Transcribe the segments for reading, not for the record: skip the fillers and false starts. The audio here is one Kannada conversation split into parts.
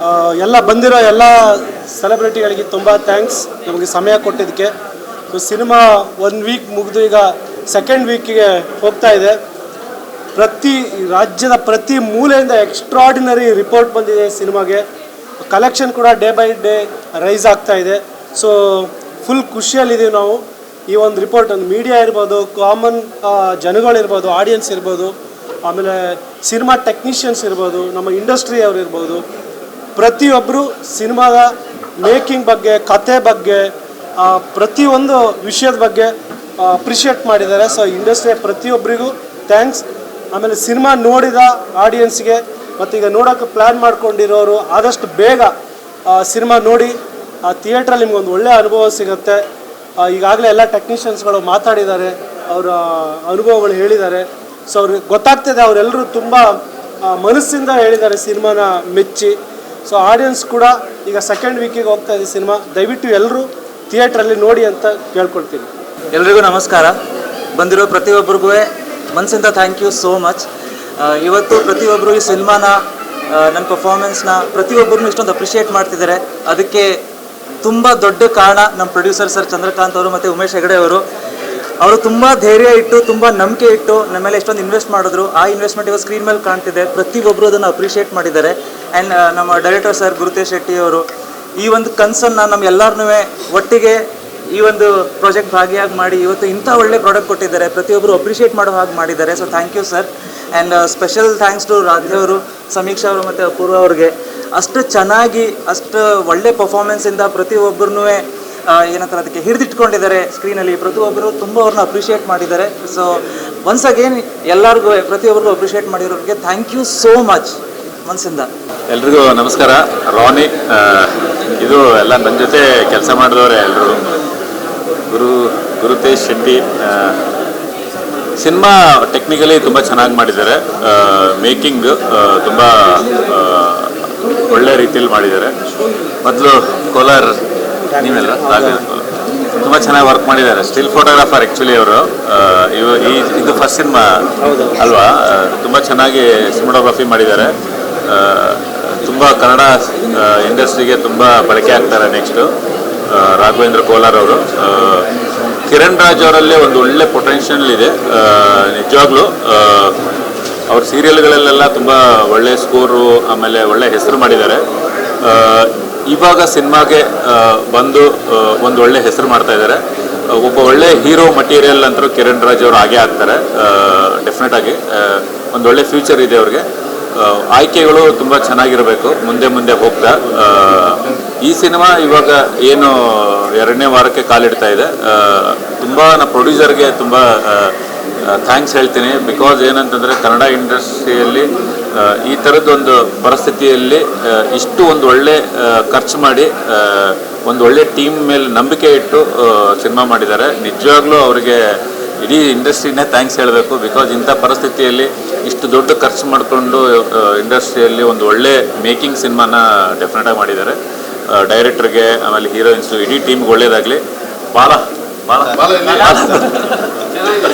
ಎಲ್ಲ ಬಂದಿರೋ ಎಲ್ಲ ಸೆಲೆಬ್ರಿಟಿಗಳಿಗೆ ತುಂಬ ಥ್ಯಾಂಕ್ಸ್ ನಮಗೆ ಸಮಯ ಕೊಟ್ಟಿದ್ದಕ್ಕೆ. ಸೊ ಸಿನಿಮಾ 1 ವೀಕ್ ಮುಗಿದು ಈಗ ಸೆಕೆಂಡ್ ವೀಕಿಗೆ ಹೋಗ್ತಾ ಇದೆ. ರಾಜ್ಯದ ಪ್ರತಿ ಮೂಲೆಯಿಂದ ಎಕ್ಸ್ಟ್ರಾರ್ಡಿನರಿ ರಿಪೋರ್ಟ್ ಬಂದಿದೆ ಸಿನಿಮಾಗೆ. ಕಲೆಕ್ಷನ್ ಕೂಡ ಡೇ ಬೈ ಡೇ ರೈಸ್ ಆಗ್ತಾ ಇದೆ. ಸೊ ಫುಲ್ ಖುಷಿಯಲ್ಲಿದ್ದೀವಿ ನಾವು. ಈ ಒಂದು ರಿಪೋರ್ಟ್ ಒಂದು ಮೀಡಿಯಾ ಇರ್ಬೋದು, ಕಾಮನ್ ಜನಗಳಿರ್ಬೋದು, ಆಡಿಯನ್ಸ್ ಇರ್ಬೋದು, ಆಮೇಲೆ ಸಿನಿಮಾ ಟೆಕ್ನಿಷಿಯನ್ಸ್ ಇರ್ಬೋದು, ನಮ್ಮ ಇಂಡಸ್ಟ್ರಿ ಅವ್ರು ಇರ್ಬೋದು, ಪ್ರತಿಯೊಬ್ಬರು ಸಿನಿಮಾದ ಮೇಕಿಂಗ್ ಬಗ್ಗೆ, ಕತೆ ಬಗ್ಗೆ, ಪ್ರತಿಯೊಂದು ವಿಷಯದ ಬಗ್ಗೆ ಅಪ್ರಿಷಿಯೇಟ್ ಮಾಡಿದ್ದಾರೆ. ಸೊ ಇಂಡಸ್ಟ್ರಿಯ ಪ್ರತಿಯೊಬ್ಬರಿಗೂ ಥ್ಯಾಂಕ್ಸ್. ಆಮೇಲೆ ಸಿನಿಮಾ ನೋಡಿದ ಆಡಿಯನ್ಸ್ಗೆ ಮತ್ತು ಈಗ ನೋಡೋಕ್ಕೆ ಪ್ಲ್ಯಾನ್ ಮಾಡ್ಕೊಂಡಿರೋರು ಆದಷ್ಟು ಬೇಗ ಸಿನಿಮಾ ನೋಡಿ ಥಿಯೇಟ್ರಲ್ಲಿ ನಿಮ್ಗೊಂದು ಒಳ್ಳೆಯ ಅನುಭವ ಸಿಗುತ್ತೆ. ಈಗಾಗಲೇ ಎಲ್ಲ ಟೆಕ್ನಿಷಿಯನ್ಸ್ಗಳು ಮಾತಾಡಿದ್ದಾರೆ, ಅವರ ಅನುಭವಗಳು ಹೇಳಿದ್ದಾರೆ. ಸೊ ಅವ್ರಿಗೆ ಗೊತ್ತಾಗ್ತಿದೆ, ಅವರೆಲ್ಲರೂ ತುಂಬ ಮನಸ್ಸಿಂದ ಹೇಳಿದ್ದಾರೆ ಸಿನಿಮಾನ ಮೆಚ್ಚಿ. ಸೊ ಆಡಿಯನ್ಸ್ ಕೂಡ ಈಗ ಸೆಕೆಂಡ್ ವೀಕಿಗೆ ಹೋಗ್ತಾ ಇದೆ ಸಿನಿಮಾ. ದಯವಿಟ್ಟು ಎಲ್ಲರೂ ಥಿಯೇಟ್ರಲ್ಲಿ ನೋಡಿ ಅಂತ ಕೇಳ್ಕೊಳ್ತೀನಿ. ಎಲ್ರಿಗೂ ನಮಸ್ಕಾರ. ಬಂದಿರೋ ಪ್ರತಿಯೊಬ್ಬರಿಗೂ ಮನಸ್ಸಿಂದ ಥ್ಯಾಂಕ್ ಯು ಸೋ ಮಚ್. ಇವತ್ತು ಪ್ರತಿಯೊಬ್ಬರು ಈ ಸಿನಿಮಾನ, ನನ್ನ ಪರ್ಫಾರ್ಮೆನ್ಸ್ನ ಪ್ರತಿಯೊಬ್ಬರನ್ನು ಇಷ್ಟೊಂದು ಅಪ್ರಿಷಿಯೇಟ್ ಮಾಡ್ತಿದ್ದಾರೆ. ಅದಕ್ಕೆ ತುಂಬ ದೊಡ್ಡ ಕಾರಣ ನಮ್ಮ ಪ್ರೊಡ್ಯೂಸರ್ ಸರ್ ಚಂದ್ರಕಾಂತ್ ಅವರು ಮತ್ತು ಉಮೇಶ್ ಹೆಗಡೆ ಅವರು ತುಂಬ ಧೈರ್ಯ ಇಟ್ಟು, ತುಂಬ ನಂಬಿಕೆ ಇಟ್ಟು ನಮ್ಮ ಮೇಲೆ ಎಷ್ಟೊಂದು ಇನ್ವೆಸ್ಟ್ ಮಾಡಿದ್ರು. ಆ ಇನ್ವೆಸ್ಟ್ಮೆಂಟ್ ಇವಾಗ ಸ್ಕ್ರೀನ್ ಮೇಲೆ ಕಾಣ್ತಿದೆ. ಪ್ರತಿಯೊಬ್ಬರು ಅದನ್ನು ಅಪ್ರಿಷಿಯೇಟ್ ಮಾಡಿದ್ದಾರೆ. ಆ್ಯಂಡ್ ನಮ್ಮ ಡೈರೆಕ್ಟರ್ ಸರ್ ಗುರುತೇಶ್ ಶೆಟ್ಟಿ ಅವರು ಈ ಒಂದು ಕನಸನ್ನು ನಮ್ಮ ಎಲ್ಲರನ್ನೂ ಒಟ್ಟಿಗೆ ಈ ಒಂದು ಪ್ರಾಜೆಕ್ಟ್ ಭಾಗಿಯಾಗಿ ಮಾಡಿ ಇವತ್ತು ಇಂಥ ಒಳ್ಳೆ ಪ್ರಾಡಕ್ಟ್ ಕೊಟ್ಟಿದ್ದಾರೆ. ಪ್ರತಿಯೊಬ್ಬರು ಅಪ್ರಿಷಿಯೇಟ್ ಮಾಡೋ ಹಾಗೆ ಮಾಡಿದ್ದಾರೆ. So thank you sir. And special thanks to Radhe ಅವರು, ಸಮೀಕ್ಷಾ ಅವರು ಮತ್ತು ಅಪೂರ್ವ ಅವ್ರಿಗೆ. ಅಷ್ಟು ಚೆನ್ನಾಗಿ, ಅಷ್ಟು ಒಳ್ಳೆ ಪರ್ಫಾರ್ಮೆನ್ಸಿಂದ ಪ್ರತಿಯೊಬ್ಬರನ್ನೂ ಏನಂತಾರೆ ಅದಕ್ಕೆ ಹಿಡಿದಿಟ್ಕೊಂಡಿದ್ದಾರೆ ಸ್ಕ್ರೀನಲ್ಲಿ. ಪ್ರತಿಯೊಬ್ಬರು ತುಂಬ ಅವ್ರನ್ನ ಅಪ್ರಿಷಿಯೇಟ್ ಮಾಡಿದ್ದಾರೆ. ಸೊ ಒನ್ಸ್ ಅಗೇನ್ ಎಲ್ಲರಿಗೂ, ಪ್ರತಿಯೊಬ್ಬರಿಗೂ ಅಪ್ರಿಷಿಯೇಟ್ ಮಾಡಿರೋರಿಗೆ ಥ್ಯಾಂಕ್ ಯು ಸೋ ಮಚ್ ಮನಸ್ಸಿಂದ. ಎಲ್ರಿಗೂ ನಮಸ್ಕಾರ. ರಾನಿ ಇದು ಎಲ್ಲ ನನ್ನ ಜೊತೆ ಕೆಲಸ ಮಾಡಿದವರೇ ಎಲ್ಲರೂ. ಗುರುತೇಶ್ ಶೆಟ್ಟಿ ಸಿನಿಮಾ ಟೆಕ್ನಿಕಲಿ ತುಂಬ ಚೆನ್ನಾಗಿ ಮಾಡಿದ್ದಾರೆ. ಮೇಕಿಂಗ್ ತುಂಬ ಒಳ್ಳೆ ರೀತಿಯಲ್ಲಿ ಮಾಡಿದ್ದಾರೆ. ಮೊದಲು ಕೋಲಾರ ನೀವೆಲ್ಲ ತುಂಬ ಚೆನ್ನಾಗಿ ವರ್ಕ್ ಮಾಡಿದ್ದಾರೆ. ಸ್ಟಿಲ್ ಫೋಟೋಗ್ರಾಫರ್ ಆ್ಯಕ್ಚುಲಿ ಅವರು. ಇದು ಫಸ್ಟ್ ಸಿನಿಮಾ ಅಲ್ವಾ? ತುಂಬ ಚೆನ್ನಾಗಿ ಸಿನಿಮಾಟೋಗ್ರಫಿ ಮಾಡಿದ್ದಾರೆ. ತುಂಬ ಕನ್ನಡ ಇಂಡಸ್ಟ್ರಿಗೆ ತುಂಬ ಬಳಕೆ ಆಗ್ತಾರೆ. ನೆಕ್ಸ್ಟು ರಾಘವೇಂದ್ರ ಕೋಲಾರ್ ಅವರು. ಕಿರಣ್ ರಾಜ್ ಅವರಲ್ಲಿ ಒಂದು ಒಳ್ಳೆ ಪೊಟೆನ್ಷಿಯಲ್ ಇದೆ ನಿಜವಾಗ್ಲೂ. ಅವ್ರ ಸೀರಿಯಲ್ಗಳಲ್ಲೆಲ್ಲ ತುಂಬ ಒಳ್ಳೆ ಸ್ಕೋರು, ಆಮೇಲೆ ಒಳ್ಳೆ ಹೆಸರು ಮಾಡಿದ್ದಾರೆ. ಇವಾಗ ಸಿನಿಮಾಗೆ ಬಂದು ಒಂದು ಒಳ್ಳೆ ಹೆಸರು ಮಾಡ್ತಾ ಇದ್ದಾರೆ. ಒಬ್ಬ ಒಳ್ಳೆ ಹೀರೋ ಮಟೀರಿಯಲ್ ಅಂತರೂ ಕಿರಣ್ ರಾಜ್ ಅವರು ಆಗೇ ಆಗ್ತಾರೆ ಡೆಫಿನೆಟಾಗಿ. ಒಂದು ಒಳ್ಳೆ ಫ್ಯೂಚರ್ ಇದೆ ಅವ್ರಿಗೆ. ಆಯ್ಕೆಗಳು ತುಂಬ ಚೆನ್ನಾಗಿರಬೇಕು ಮುಂದೆ ಹೋಗ್ತಾ. ಈ ಸಿನಿಮಾ ಇವಾಗ ಏನು 2ನೇ ವಾರಕ್ಕೆ ಕಾಲಿಡ್ತಾ ಇದೆ. ತುಂಬ ನಾನು ಪ್ರೊಡ್ಯೂಸರ್ಗೆ ತುಂಬ ಥ್ಯಾಂಕ್ಸ್ ಹೇಳ್ತೀನಿ. ಬಿಕಾಸ್ ಏನಂತಂದರೆ ಕನ್ನಡ ಇಂಡಸ್ಟ್ರಿಯಲ್ಲಿ ಈ ಥರದ್ದೊಂದು ಪರಿಸ್ಥಿತಿಯಲ್ಲಿ ಇಷ್ಟು ಒಂದು ಒಳ್ಳೆ ಖರ್ಚು ಮಾಡಿ ಒಂದು ಒಳ್ಳೆ ಟೀಮ್ ಮೇಲೆ ನಂಬಿಕೆ ಇಟ್ಟು ಸಿನಿಮಾ ಮಾಡಿದ್ದಾರೆ. ನಿಜವಾಗ್ಲೂ ಅವರಿಗೆ ಇಡೀ ಇಂಡಸ್ಟ್ರಿನೇ ಥ್ಯಾಂಕ್ಸ್ ಹೇಳಬೇಕು. ಬಿಕಾಸ್ ಇಂಥ ಪರಿಸ್ಥಿತಿಯಲ್ಲಿ ಇಷ್ಟು ದೊಡ್ಡ ಖರ್ಚು ಮಾಡಿಕೊಂಡು ಇಂಡಸ್ಟ್ರಿಯಲ್ಲಿ ಒಂದು ಒಳ್ಳೆ ಮೇಕಿಂಗ್ ಸಿನಿಮಾನ ಡೆಫಿನೆಟಾಗಿ ಮಾಡಿದ್ದಾರೆ. ಡೈರೆಕ್ಟರ್ಗೆ, ಆಮೇಲೆ ಹೀರೋಯಿನ್ಸು, ಇಡೀ ಟೀಮ್ಗೆ ಒಳ್ಳೇದಾಗಲಿ. ಬಾಲ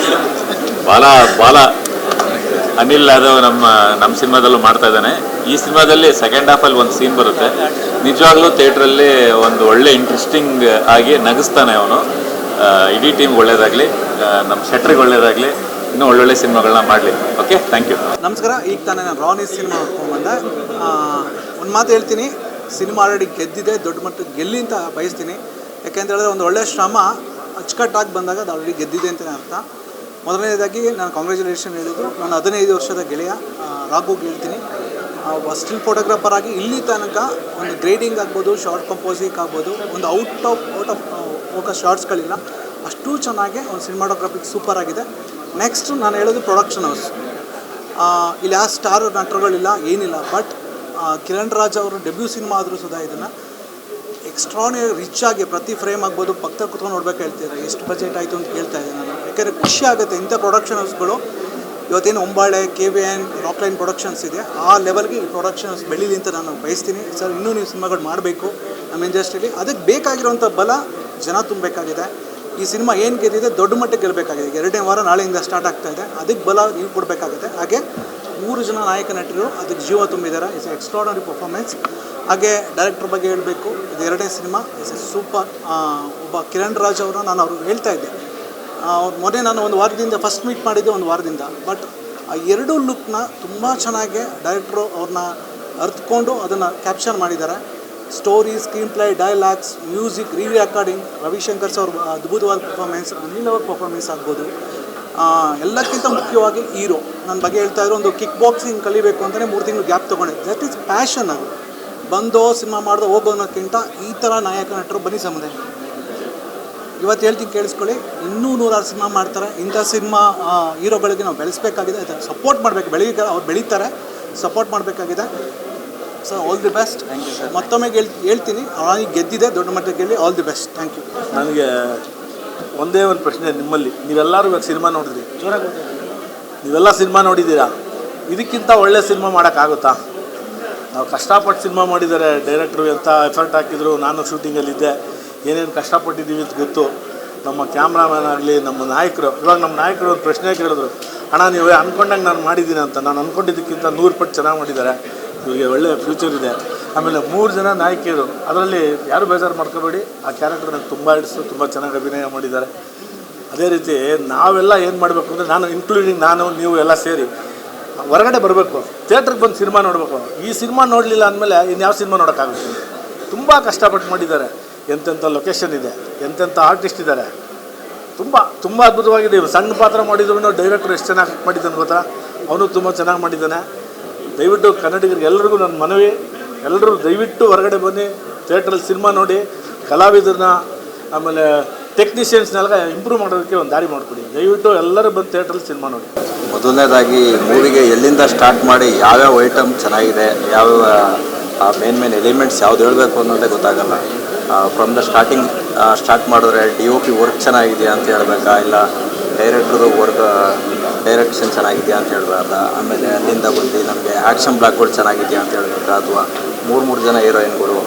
ಅನಿಲ್ ಯಾದವ್ ನಮ್ಮ ಸಿನಿಮಾದಲ್ಲೂ ಮಾಡ್ತಾ ಇದ್ದಾನೆ. ಈ ಸಿನಿಮಾದಲ್ಲಿ ಸೆಕೆಂಡ್ ಹಾಫಲ್ಲಿ ಒಂದು ಸೀನ್ ಬರುತ್ತೆ. ನಿಜವಾಗ್ಲೂ ಥಿಯೇಟ್ರಲ್ಲಿ ಒಂದು ಒಳ್ಳೆ ಇಂಟ್ರೆಸ್ಟಿಂಗ್ ಆಗಿ ನಗಿಸ್ತಾನೆ ಅವನು. ಇಡೀ ಟೀಮ್ಗೆ ಒಳ್ಳೇದಾಗಲಿ, ನಮ್ಮ ಶೆಟ್ರಿಗೆ ಒಳ್ಳೇದಾಗಲಿ, ಇನ್ನೂ ಒಳ್ಳೊಳ್ಳೆ ಸಿನಿಮಾಗಳನ್ನ ಮಾಡಲಿ. Okay, thank you. ನಮಸ್ಕಾರ. ಈಗ ತಾನೇ ನಾನು ರಾನಿ ಸಿನಿಮಾ ನೋಡ್ಕೊಂಡ್ಬಂದೆ. ಒಂದು ಮಾತು ಹೇಳ್ತೀನಿ, ಸಿನಿಮಾ ಆಲ್ರೆಡಿ ಗೆದ್ದಿದೆ, ದೊಡ್ಡ ಮಟ್ಟಕ್ಕೆ ಗೆಲ್ಲಿ ಅಂತ ಬಯಸ್ತೀನಿ. ಯಾಕೆಂತ ಹೇಳಿದ್ರೆ ಒಂದು ಒಳ್ಳೆಯ ಶ್ರಮ ಅಚ್ಚುಕಟ್ಟಾಗಿ ಬಂದಾಗ ಅದು ಆಲ್ರೆಡಿ ಗೆದ್ದಿದೆ ಅಂತಲೇ ಅರ್ಥ. ಮೊದಲನೇದಾಗಿ ನಾನು ಕಾಂಗ್ರ್ಯಾಚುಲೇಷನ್ ಹೇಳಿದ್ದು ನನ್ನ 15 ವರ್ಷದ ಗೆಳೆಯ ರಾಘುಗೆ ಹೇಳ್ತೀನಿ. ಸ್ಟಿಲ್ ಫೋಟೋಗ್ರಾಫರ್ ಆಗಿ ಇಲ್ಲಿ ತನಕ ಒಂದು ಗ್ರೇಡಿಂಗ್ ಆಗ್ಬೋದು, ಶಾರ್ಟ್ ಕಂಪೋಸಿಂಗ್ ಆಗ್ಬೋದು, ಒಂದು ಔಟ್ ಆಫ್ ಫೋಕಸ್ ಶಾರ್ಟ್ಸ್ಗಳಿಲ್ಲ. ಅಷ್ಟು ಚೆನ್ನಾಗಿ ಒಂದು ಸಿನಿಮಾಟೋಗ್ರಫಿಕ್ ಸೂಪರ್ ಆಗಿದೆ. ನೆಕ್ಸ್ಟ್ ನಾನು ಹೇಳೋದು ಪ್ರೊಡಕ್ಷನ್ ಹೌಸ್. ಇಲ್ಲಿ ಯಾವ ಸ್ಟಾರ್ ನಟರುಗಳಿಲ್ಲ, ಏನಿಲ್ಲ. ಬಟ್ ಕಿರಣ್ ರಾಜ್ ಅವರು ಡೆಬ್ಯೂ ಸಿನಿಮಾ ಆದರೂ ಸುಧಾ ಇದನ್ನು ಎಕ್ಸ್ಟ್ರಾನೇ ರಿಚ್ ಆಗಿ ಪ್ರತಿ ಫ್ರೇಮ್ ಆಗ್ಬೋದು ಪಕ್ಕದಲ್ಲಿ ಕುತ್ಕೊಂಡು ನೋಡ್ಬೇಕು ಹೇಳ್ತಿದ್ದಾರೆ. ಎಷ್ಟು ಬಜೆಟ್ ಆಯಿತು ಅಂತ ಕೇಳ್ತಾ ಇದ್ದೆ ನಾನು. ಯಾಕೆಂದರೆ ಖುಷಿ ಆಗುತ್ತೆ ಇಂಥ ಪ್ರೊಡಕ್ಷನ್ ಹೌಸ್ಗಳು. ಇವತ್ತೇನು ಒಂಬಾಳೆ, KVN, ರಾಕ್ಲೈನ್ ಪ್ರೊಡಕ್ಷನ್ಸ್ ಇದೆ, ಆ ಲೆವೆಲ್ಗೆ ಈ ಪ್ರೊಡಕ್ಷನ್ ಹೌಸ್ ಬೆಳೀಲಿ ಅಂತ ನಾನು ಬಯಸ್ತೀನಿ. ಸರ್, ಇನ್ನೂ ನೀವು ಸಿನಿಮಾಗಳು ಮಾಡಬೇಕು ನಮ್ಮ ಇಂಡಸ್ಟ್ರಿಯಲ್ಲಿ. ಅದಕ್ಕೆ ಬೇಕಾಗಿರೋಂಥ ಬಲ ಜನ ತುಂಬಬೇಕಾಗಿದೆ. ಈ ಸಿನಿಮಾ ಏನು ಗೆದ್ದಿದೆ ದೊಡ್ಡ ಮಟ್ಟಕ್ಕೆ ಗೆಲ್ಲಬೇಕಾಗಿದೆ. 2ನೇ ವಾರ ನಾಳೆಯಿಂದ ಸ್ಟಾರ್ಟ್ ಆಗ್ತಾ ಇದೆ. ಅದಕ್ಕೆ ಬಲ ನೀವು ಕೊಡಬೇಕಾಗುತ್ತೆ. ಹಾಗೆ 3 ಜನ ನಾಯಕ ನಟರು ಅದಕ್ಕೆ ಜೀವ ತುಂಬಿದ್ದಾರೆ. It's extraordinary performance. ಹಾಗೆ ಡೈರೆಕ್ಟರ್ ಬಗ್ಗೆ ಹೇಳಬೇಕು, ಇದು 2ನೇ ಸಿನಿಮಾ, ಸೂಪರ್. ಒಬ್ಬ ಕಿರಣ್ ರಾಜ್ ಅವರು ನಾನು ಅವ್ರಿಗೆ ಹೇಳ್ತಾ ಇದ್ದೆ, ಮೊನ್ನೆ ನಾನು ಒಂದು ವಾರದಿಂದ ಫಸ್ಟ್ ಮೀಟ್ ಮಾಡಿದ್ದೆ, ಒಂದು ವಾರದಿಂದ. ಬಟ್ ಆ 2 ಲುಕ್ನ ತುಂಬ ಚೆನ್ನಾಗಿ ಡೈರೆಕ್ಟ್ರು ಅವ್ರನ್ನ ಅರ್ಥಕೊಂಡು ಅದನ್ನು ಕ್ಯಾಪ್ಚರ್ ಮಾಡಿದ್ದಾರೆ. Story, screen play, dialogues, music, recording, Ravishankar sir ಅವ್ರ ಅದ್ಭುತವಾದ ಪರ್ಫಾರ್ಮೆನ್ಸ್, ಅನಿಲ್ ಅವ್ರ ಪರ್ಫಾರ್ಮೆನ್ಸ್ ಆಗ್ಬೋದು. ಎಲ್ಲಕ್ಕಿಂತ ಮುಖ್ಯವಾಗಿ ಹೀರೋ ನನ್ನ ಬಗ್ಗೆ ಹೇಳ್ತಾ ಇದ್ರು, ಒಂದು ಕಿಕ್ ಬಾಕ್ಸಿಂಗ್ ಕಲಿಬೇಕು ಅಂತಲೇ 3 ತಿಂಗಳು ಗ್ಯಾಪ್ ತೊಗೊಂಡೆ. That is passion. ಅದು ಬಂದೋ ಸಿನಿಮಾ ಮಾಡ್ದೋ ಹೋಗೋನಕ್ಕಿಂತ ಈ ಥರ ನಾಯಕ ನಟರು ಬನ್ನಿ ಸಮುದಾಯ. ಇವತ್ತು ಹೇಳ್ತೀನಿ ಕೇಳಿಸ್ಕೊಳ್ಳಿ, ಇನ್ನೂ 100 ಸಿನಿಮಾ ಮಾಡ್ತಾರೆ. ಇಂಥ ಸಿನಿಮಾ ಹೀರೋಗಳಿಗೆ ನಾವು ಬೆಳೆಸಬೇಕಾಗಿದೆ, ಸಪೋರ್ಟ್ ಮಾಡಬೇಕು. ಅವ್ರು ಬೆಳೀತಾರೆ, ಸಪೋರ್ಟ್ ಮಾಡಬೇಕಾಗಿದೆ. So all the best. ಮತ್ತೊಮ್ಮೆ ಹೇಳ್ತೀನಿ, ಅವನಿಗೆ ಗೆದ್ದಿದೆ, ದೊಡ್ಡ ಮಟ್ಟಕ್ಕೆ ಗೆಲ್ಲಿ. All the best. Thank you. ನನಗೆ ಒಂದೇ ಒಂದು ಪ್ರಶ್ನೆ ನಿಮ್ಮಲ್ಲಿ, ನೀವೆಲ್ಲರೂ ಇವಾಗ ಸಿನಿಮಾ ನೋಡಿದ್ರಿ, ನೀವೆಲ್ಲ ಸಿನಿಮಾ ನೋಡಿದ್ದೀರಾ, ಇದಕ್ಕಿಂತ ಒಳ್ಳೆ ಸಿನಿಮಾ ಮಾಡೋಕ್ಕಾಗುತ್ತಾ? ನಾವು ಕಷ್ಟಪಟ್ಟು ಸಿನಿಮಾ ಮಾಡಿದ್ದಾರೆ, ಡೈರೆಕ್ಟ್ರು ಎಂಥ ಎಫರ್ಟ್ ಹಾಕಿದ್ರು. ನಾನು ಶೂಟಿಂಗಲ್ಲಿದ್ದೆ, ಏನೇನು ಕಷ್ಟಪಟ್ಟಿದ್ದೀವಿ ಅಂತ ಗೊತ್ತು. ನಮ್ಮ ಕ್ಯಾಮ್ರಾಮ್ಯಾನ್ ಆಗಲಿ, ನಮ್ಮ ನಾಯಕರು, ಇವಾಗ ನಮ್ಮ ನಾಯಕರು ಒಂದು ಪ್ರಶ್ನೆ ಕೇಳಿದ್ರು, ಅಣ್ಣ ನೀವು ಅಂದ್ಕೊಂಡಂಗೆ ನಾನು ಮಾಡಿದ್ದೀನಿ ಅಂತ. ನಾನು ಅಂದ್ಕೊಂಡಿದ್ದಕ್ಕಿಂತ 100 ಪಟ್ಟು ಚೆನ್ನಾಗಿ ಮಾಡಿದ್ದಾರೆ, ಇವರಿಗೆ ಒಳ್ಳೆಯ ಫ್ಯೂಚರ್ ಇದೆ. ಆಮೇಲೆ 3 ಜನ ನಾಯಕಿಯರು, ಅದರಲ್ಲಿ ಯಾರು ಬೇಜಾರು ಮಾಡ್ಕೋಬೇಡಿ, ಆ ಕ್ಯಾರೆಕ್ಟರ್ ನನಗೆ ತುಂಬ ಹಿಡಿಸು, ತುಂಬ ಚೆನ್ನಾಗಿ ಅಭಿನಯ ಮಾಡಿದ್ದಾರೆ. ಅದೇ ರೀತಿ ನಾವೆಲ್ಲ ಏನು ಮಾಡಬೇಕು ಅಂದರೆ, ನಾನು ಇನ್ಕ್ಲೂಡಿಂಗ್ ನಾನು ನೀವು ಎಲ್ಲ ಸೇರಿ ಹೊರಗಡೆ ಬರಬೇಕು, ಥಿಯೇಟ್ರಿಗೆ ಬಂದು ಸಿನಿಮಾ ನೋಡಬೇಕು. ಈ ಸಿನಿಮಾ ನೋಡಲಿಲ್ಲ ಅಂದಮೇಲೆ ಇನ್ಯಾವ ಸಿನಿಮಾ ನೋಡೋಕ್ಕಾಗುತ್ತೆ? ತುಂಬ ಕಷ್ಟಪಟ್ಟು ಮಾಡಿದ್ದಾರೆ. ಎಂತೆಂಥ ಲೊಕೇಶನ್ ಇದೆ, ಎಂತೆಂಥ ಆರ್ಟಿಸ್ಟ್ ಇದ್ದಾರೆ, ತುಂಬ ಅದ್ಭುತವಾಗಿದೆ. ಸಣ್ಣ ಪಾತ್ರ ಮಾಡಿದ್ರು ಡೈರೆಕ್ಟ್ರು ಎಷ್ಟು ಚೆನ್ನಾಗಿ ಮಾಡಿದ್ದಾನೆ ಗೊತ್ತಾ, ಅವನು ತುಂಬ ಚೆನ್ನಾಗಿ ಮಾಡಿದ್ದಾನೆ. ದಯವಿಟ್ಟು ಕನ್ನಡಿಗರಿಗೆ ಎಲ್ಲರಿಗೂ ನನ್ನ ಮನವಿ, ಎಲ್ಲರೂ ದಯವಿಟ್ಟು ಹೊರಗಡೆ ಬನ್ನಿ, ಥಿಯೇಟ್ರಲ್ಲಿ ಸಿನಿಮಾ ನೋಡಿ, ಕಲಾವಿದರನ್ನ ಆಮೇಲೆ ಟೆಕ್ನಿಷಿಯನ್ಸ್ನೆಲ್ಲ ಇಂಪ್ರೂವ್ ಮಾಡೋದಕ್ಕೆ ಒಂದು ದಾರಿ ಮಾಡಿಕೊಡಿ. ದಯವಿಟ್ಟು ಎಲ್ಲರೂ ಬಂದು ಥಿಯೇಟ್ರಲ್ಲಿ ಸಿನಿಮಾ ನೋಡಿ. ಮೊದಲನೇದಾಗಿ ಮೂವಿಗೆ ಎಲ್ಲಿಂದ ಸ್ಟಾರ್ಟ್ ಮಾಡಿ ಯಾವ್ಯಾವ ಐಟಮ್ ಚೆನ್ನಾಗಿದೆ, ಯಾವ ಮೇನ್ ಎಲಿಮೆಂಟ್ಸ್ ಯಾವ್ದು ಹೇಳಬೇಕು ಅನ್ನೋದೇ ಗೊತ್ತಾಗಲ್ಲ. ಫ್ರಮ್ ದ ಸ್ಟಾರ್ಟ್ ಮಾಡಿದ್ರೆ DOP ವರ್ಕ್ ಚೆನ್ನಾಗಿದೆಯಾ ಅಂತ ಹೇಳ್ಬೇಕಾ, ಇಲ್ಲ ಡೈರೆಕ್ಟ್ರದು ಡೈರೆಕ್ಷನ್ ಚೆನ್ನಾಗಿದೆಯಾ ಅಂತ ಹೇಳ್ಬಾರ್ದ, ಆಮೇಲೆ ಅಲ್ಲಿಂದ ಬಂದು ನಮಗೆ ಆ್ಯಕ್ಷನ್ ಬ್ಲಾಕ್ಗಳು ಚೆನ್ನಾಗಿದೆಯಾ ಅಂತ ಹೇಳ್ಬೇಕಾ, ಅಥವಾ 3 ಜನ ಹೀರೋಯಿನ್ಗಳು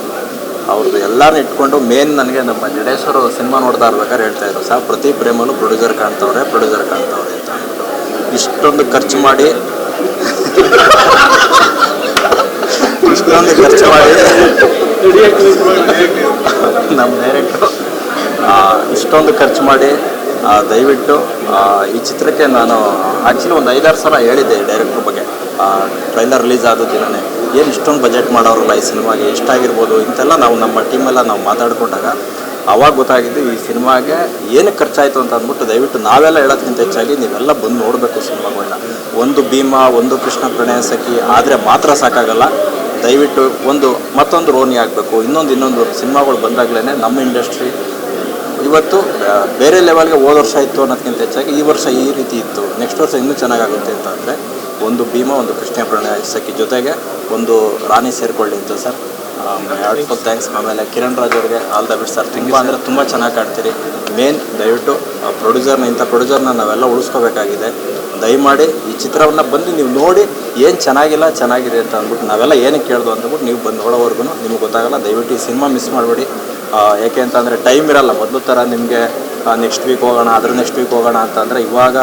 ಅವ್ರದ್ದು ಎಲ್ಲರೂ ಇಟ್ಕೊಂಡು ಮೇನ್ ನನಗೆ ನಮ್ಮ ಜಡೇಶ್ವರು ಸಿನಿಮಾ ನೋಡ್ತಾ ಇರ್ಬೇಕಾದ್ರೆ ಹೇಳ್ತಾಯಿದ್ರು, ಸರ್ ಪ್ರತಿ ಪ್ರೇಮನು ಪ್ರೊಡ್ಯೂಸರ್ ಕಾಣ್ತವ್ರೆ ಅಂತ. ಇಷ್ಟೊಂದು ಖರ್ಚು ಮಾಡಿ ನಮ್ಮ ಡೈರೆಕ್ಟ್ರು ಇಷ್ಟೊಂದು ಖರ್ಚು ಮಾಡಿ ದಯವಿಟ್ಟು ಈ ಚಿತ್ರಕ್ಕೆ ನಾನು ಆ್ಯಕ್ಚುಲಿ ಒಂದು 5-6 ಸಲ ಹೇಳಿದ್ದೆ ಡೈರೆಕ್ಟ್ರ್ ಬಗ್ಗೆ. ಟ್ರೈಲರ್ ರಿಲೀಸ್ ಆದ ದಿನವೇ ಏನು ಇಷ್ಟೊಂದು ಬಜೆಟ್ ಮಾಡೋರಲ್ಲ ಈ ಸಿನಿಮಾಗೆ, ಎಷ್ಟಾಗಿರ್ಬೋದು ಇಂತೆಲ್ಲ ನಾವು ನಮ್ಮ ಟೀಮೆಲ್ಲ ನಾವು ಮಾತಾಡ್ಕೊಂಡಾಗ ಅವಾಗ ಗೊತ್ತಾಗಿದ್ದು ಈ ಸಿನಿಮಾಗೆ ಏನಕ್ಕೆ ಖರ್ಚಾಯಿತು ಅಂತ ಅಂದ್ಬಿಟ್ಟು. ದಯವಿಟ್ಟು ನಾವೆಲ್ಲ ಹೇಳೋದಕ್ಕಿಂತ ಹೆಚ್ಚಾಗಿ ನೀವೆಲ್ಲ ಬಂದು ನೋಡಬೇಕು ಸಿನಿಮಾಗಳನ್ನ. ಒಂದು ಭೀಮಾ, ಒಂದು ಕೃಷ್ಣ ಪ್ರಣಯ ಸಖಿ ಆದರೆ ಮಾತ್ರ ಸಾಕಾಗಲ್ಲ. ದಯವಿಟ್ಟು ಮತ್ತೊಂದು ರೋನಿ ಆಗಬೇಕು, ಇನ್ನೊಂದು ಸಿನಿಮಾಗಳು ಬಂದಾಗಲೇ ನಮ್ಮ ಇಂಡಸ್ಟ್ರಿ ಇವತ್ತು ಬೇರೆ ಲೆವೆಲ್ಗೆ ಹೋದ ವರ್ಷ ಇತ್ತು ಅನ್ನೋದಕ್ಕಿಂತ ಹೆಚ್ಚಾಗಿ ಈ ವರ್ಷ ಈ ರೀತಿ ಇತ್ತು, ನೆಕ್ಸ್ಟ್ ವರ್ಷ ಇನ್ನೂ ಚೆನ್ನಾಗಾಗುತ್ತೆ ಅಂತ ಅಂದರೆ ಒಂದು ಭೀಮಾ, ಒಂದು ಕೃಷ್ಣ ಪ್ರಣಯ ಸಖಿ ಜೊತೆಗೆ ಒಂದು ರಾಣಿ ಸೇರಿಕೊಳ್ಳಿ ಅಂತ ಸರ್. Heartful thanks. ಆಮೇಲೆ ಕಿರಣ್ ರಾಜ್ ಅವ್ರಿಗೆ ಆಲ್ ದ ಬೆಸ್ಟ್ ಸರ್. ತುಂಬ ಚೆನ್ನಾಗಿ ಕಾಡ್ತೀರಿ. ಮೇನ್ ದಯವಿಟ್ಟು ಇಂಥ ಪ್ರೊಡ್ಯೂಸರ್ನ ನಾವೆಲ್ಲ ಉಳಿಸ್ಕೋಬೇಕಾಗಿದೆ. ದಯಮಾಡಿ ಈ ಚಿತ್ರವನ್ನು ಬಂದು ನೀವು ನೋಡಿ ಏನು ಚೆನ್ನಾಗಿದೆ ಅಂತ ಅಂದ್ಬಿಟ್ಟು ನಾವೆಲ್ಲ ಏನಕ್ಕೆ ಕೇಳ್ದು ಅಂದ್ಬಿಟ್ಟು ನೀವು ಬಂದು ನೋಡೋವರೆಗೂ ನಿಮ್ಗೆ ಗೊತ್ತಾಗಲ್ಲ. ದಯವಿಟ್ಟು ಈ ಸಿನಿಮಾ ಮಿಸ್ ಮಾಡಬೇಡಿ. ಯಾಕೆ ಅಂತಂದರೆ ಟೈಮ್ ಇರಲ್ಲ ಮೊದಲು ಥರ ನಿಮಗೆ ನೆಕ್ಸ್ಟ್ ವೀಕ್ ಹೋಗೋಣ, ನೆಕ್ಸ್ಟ್ ವೀಕ್ ಹೋಗೋಣ ಅಂತಂದರೆ ಇವಾಗ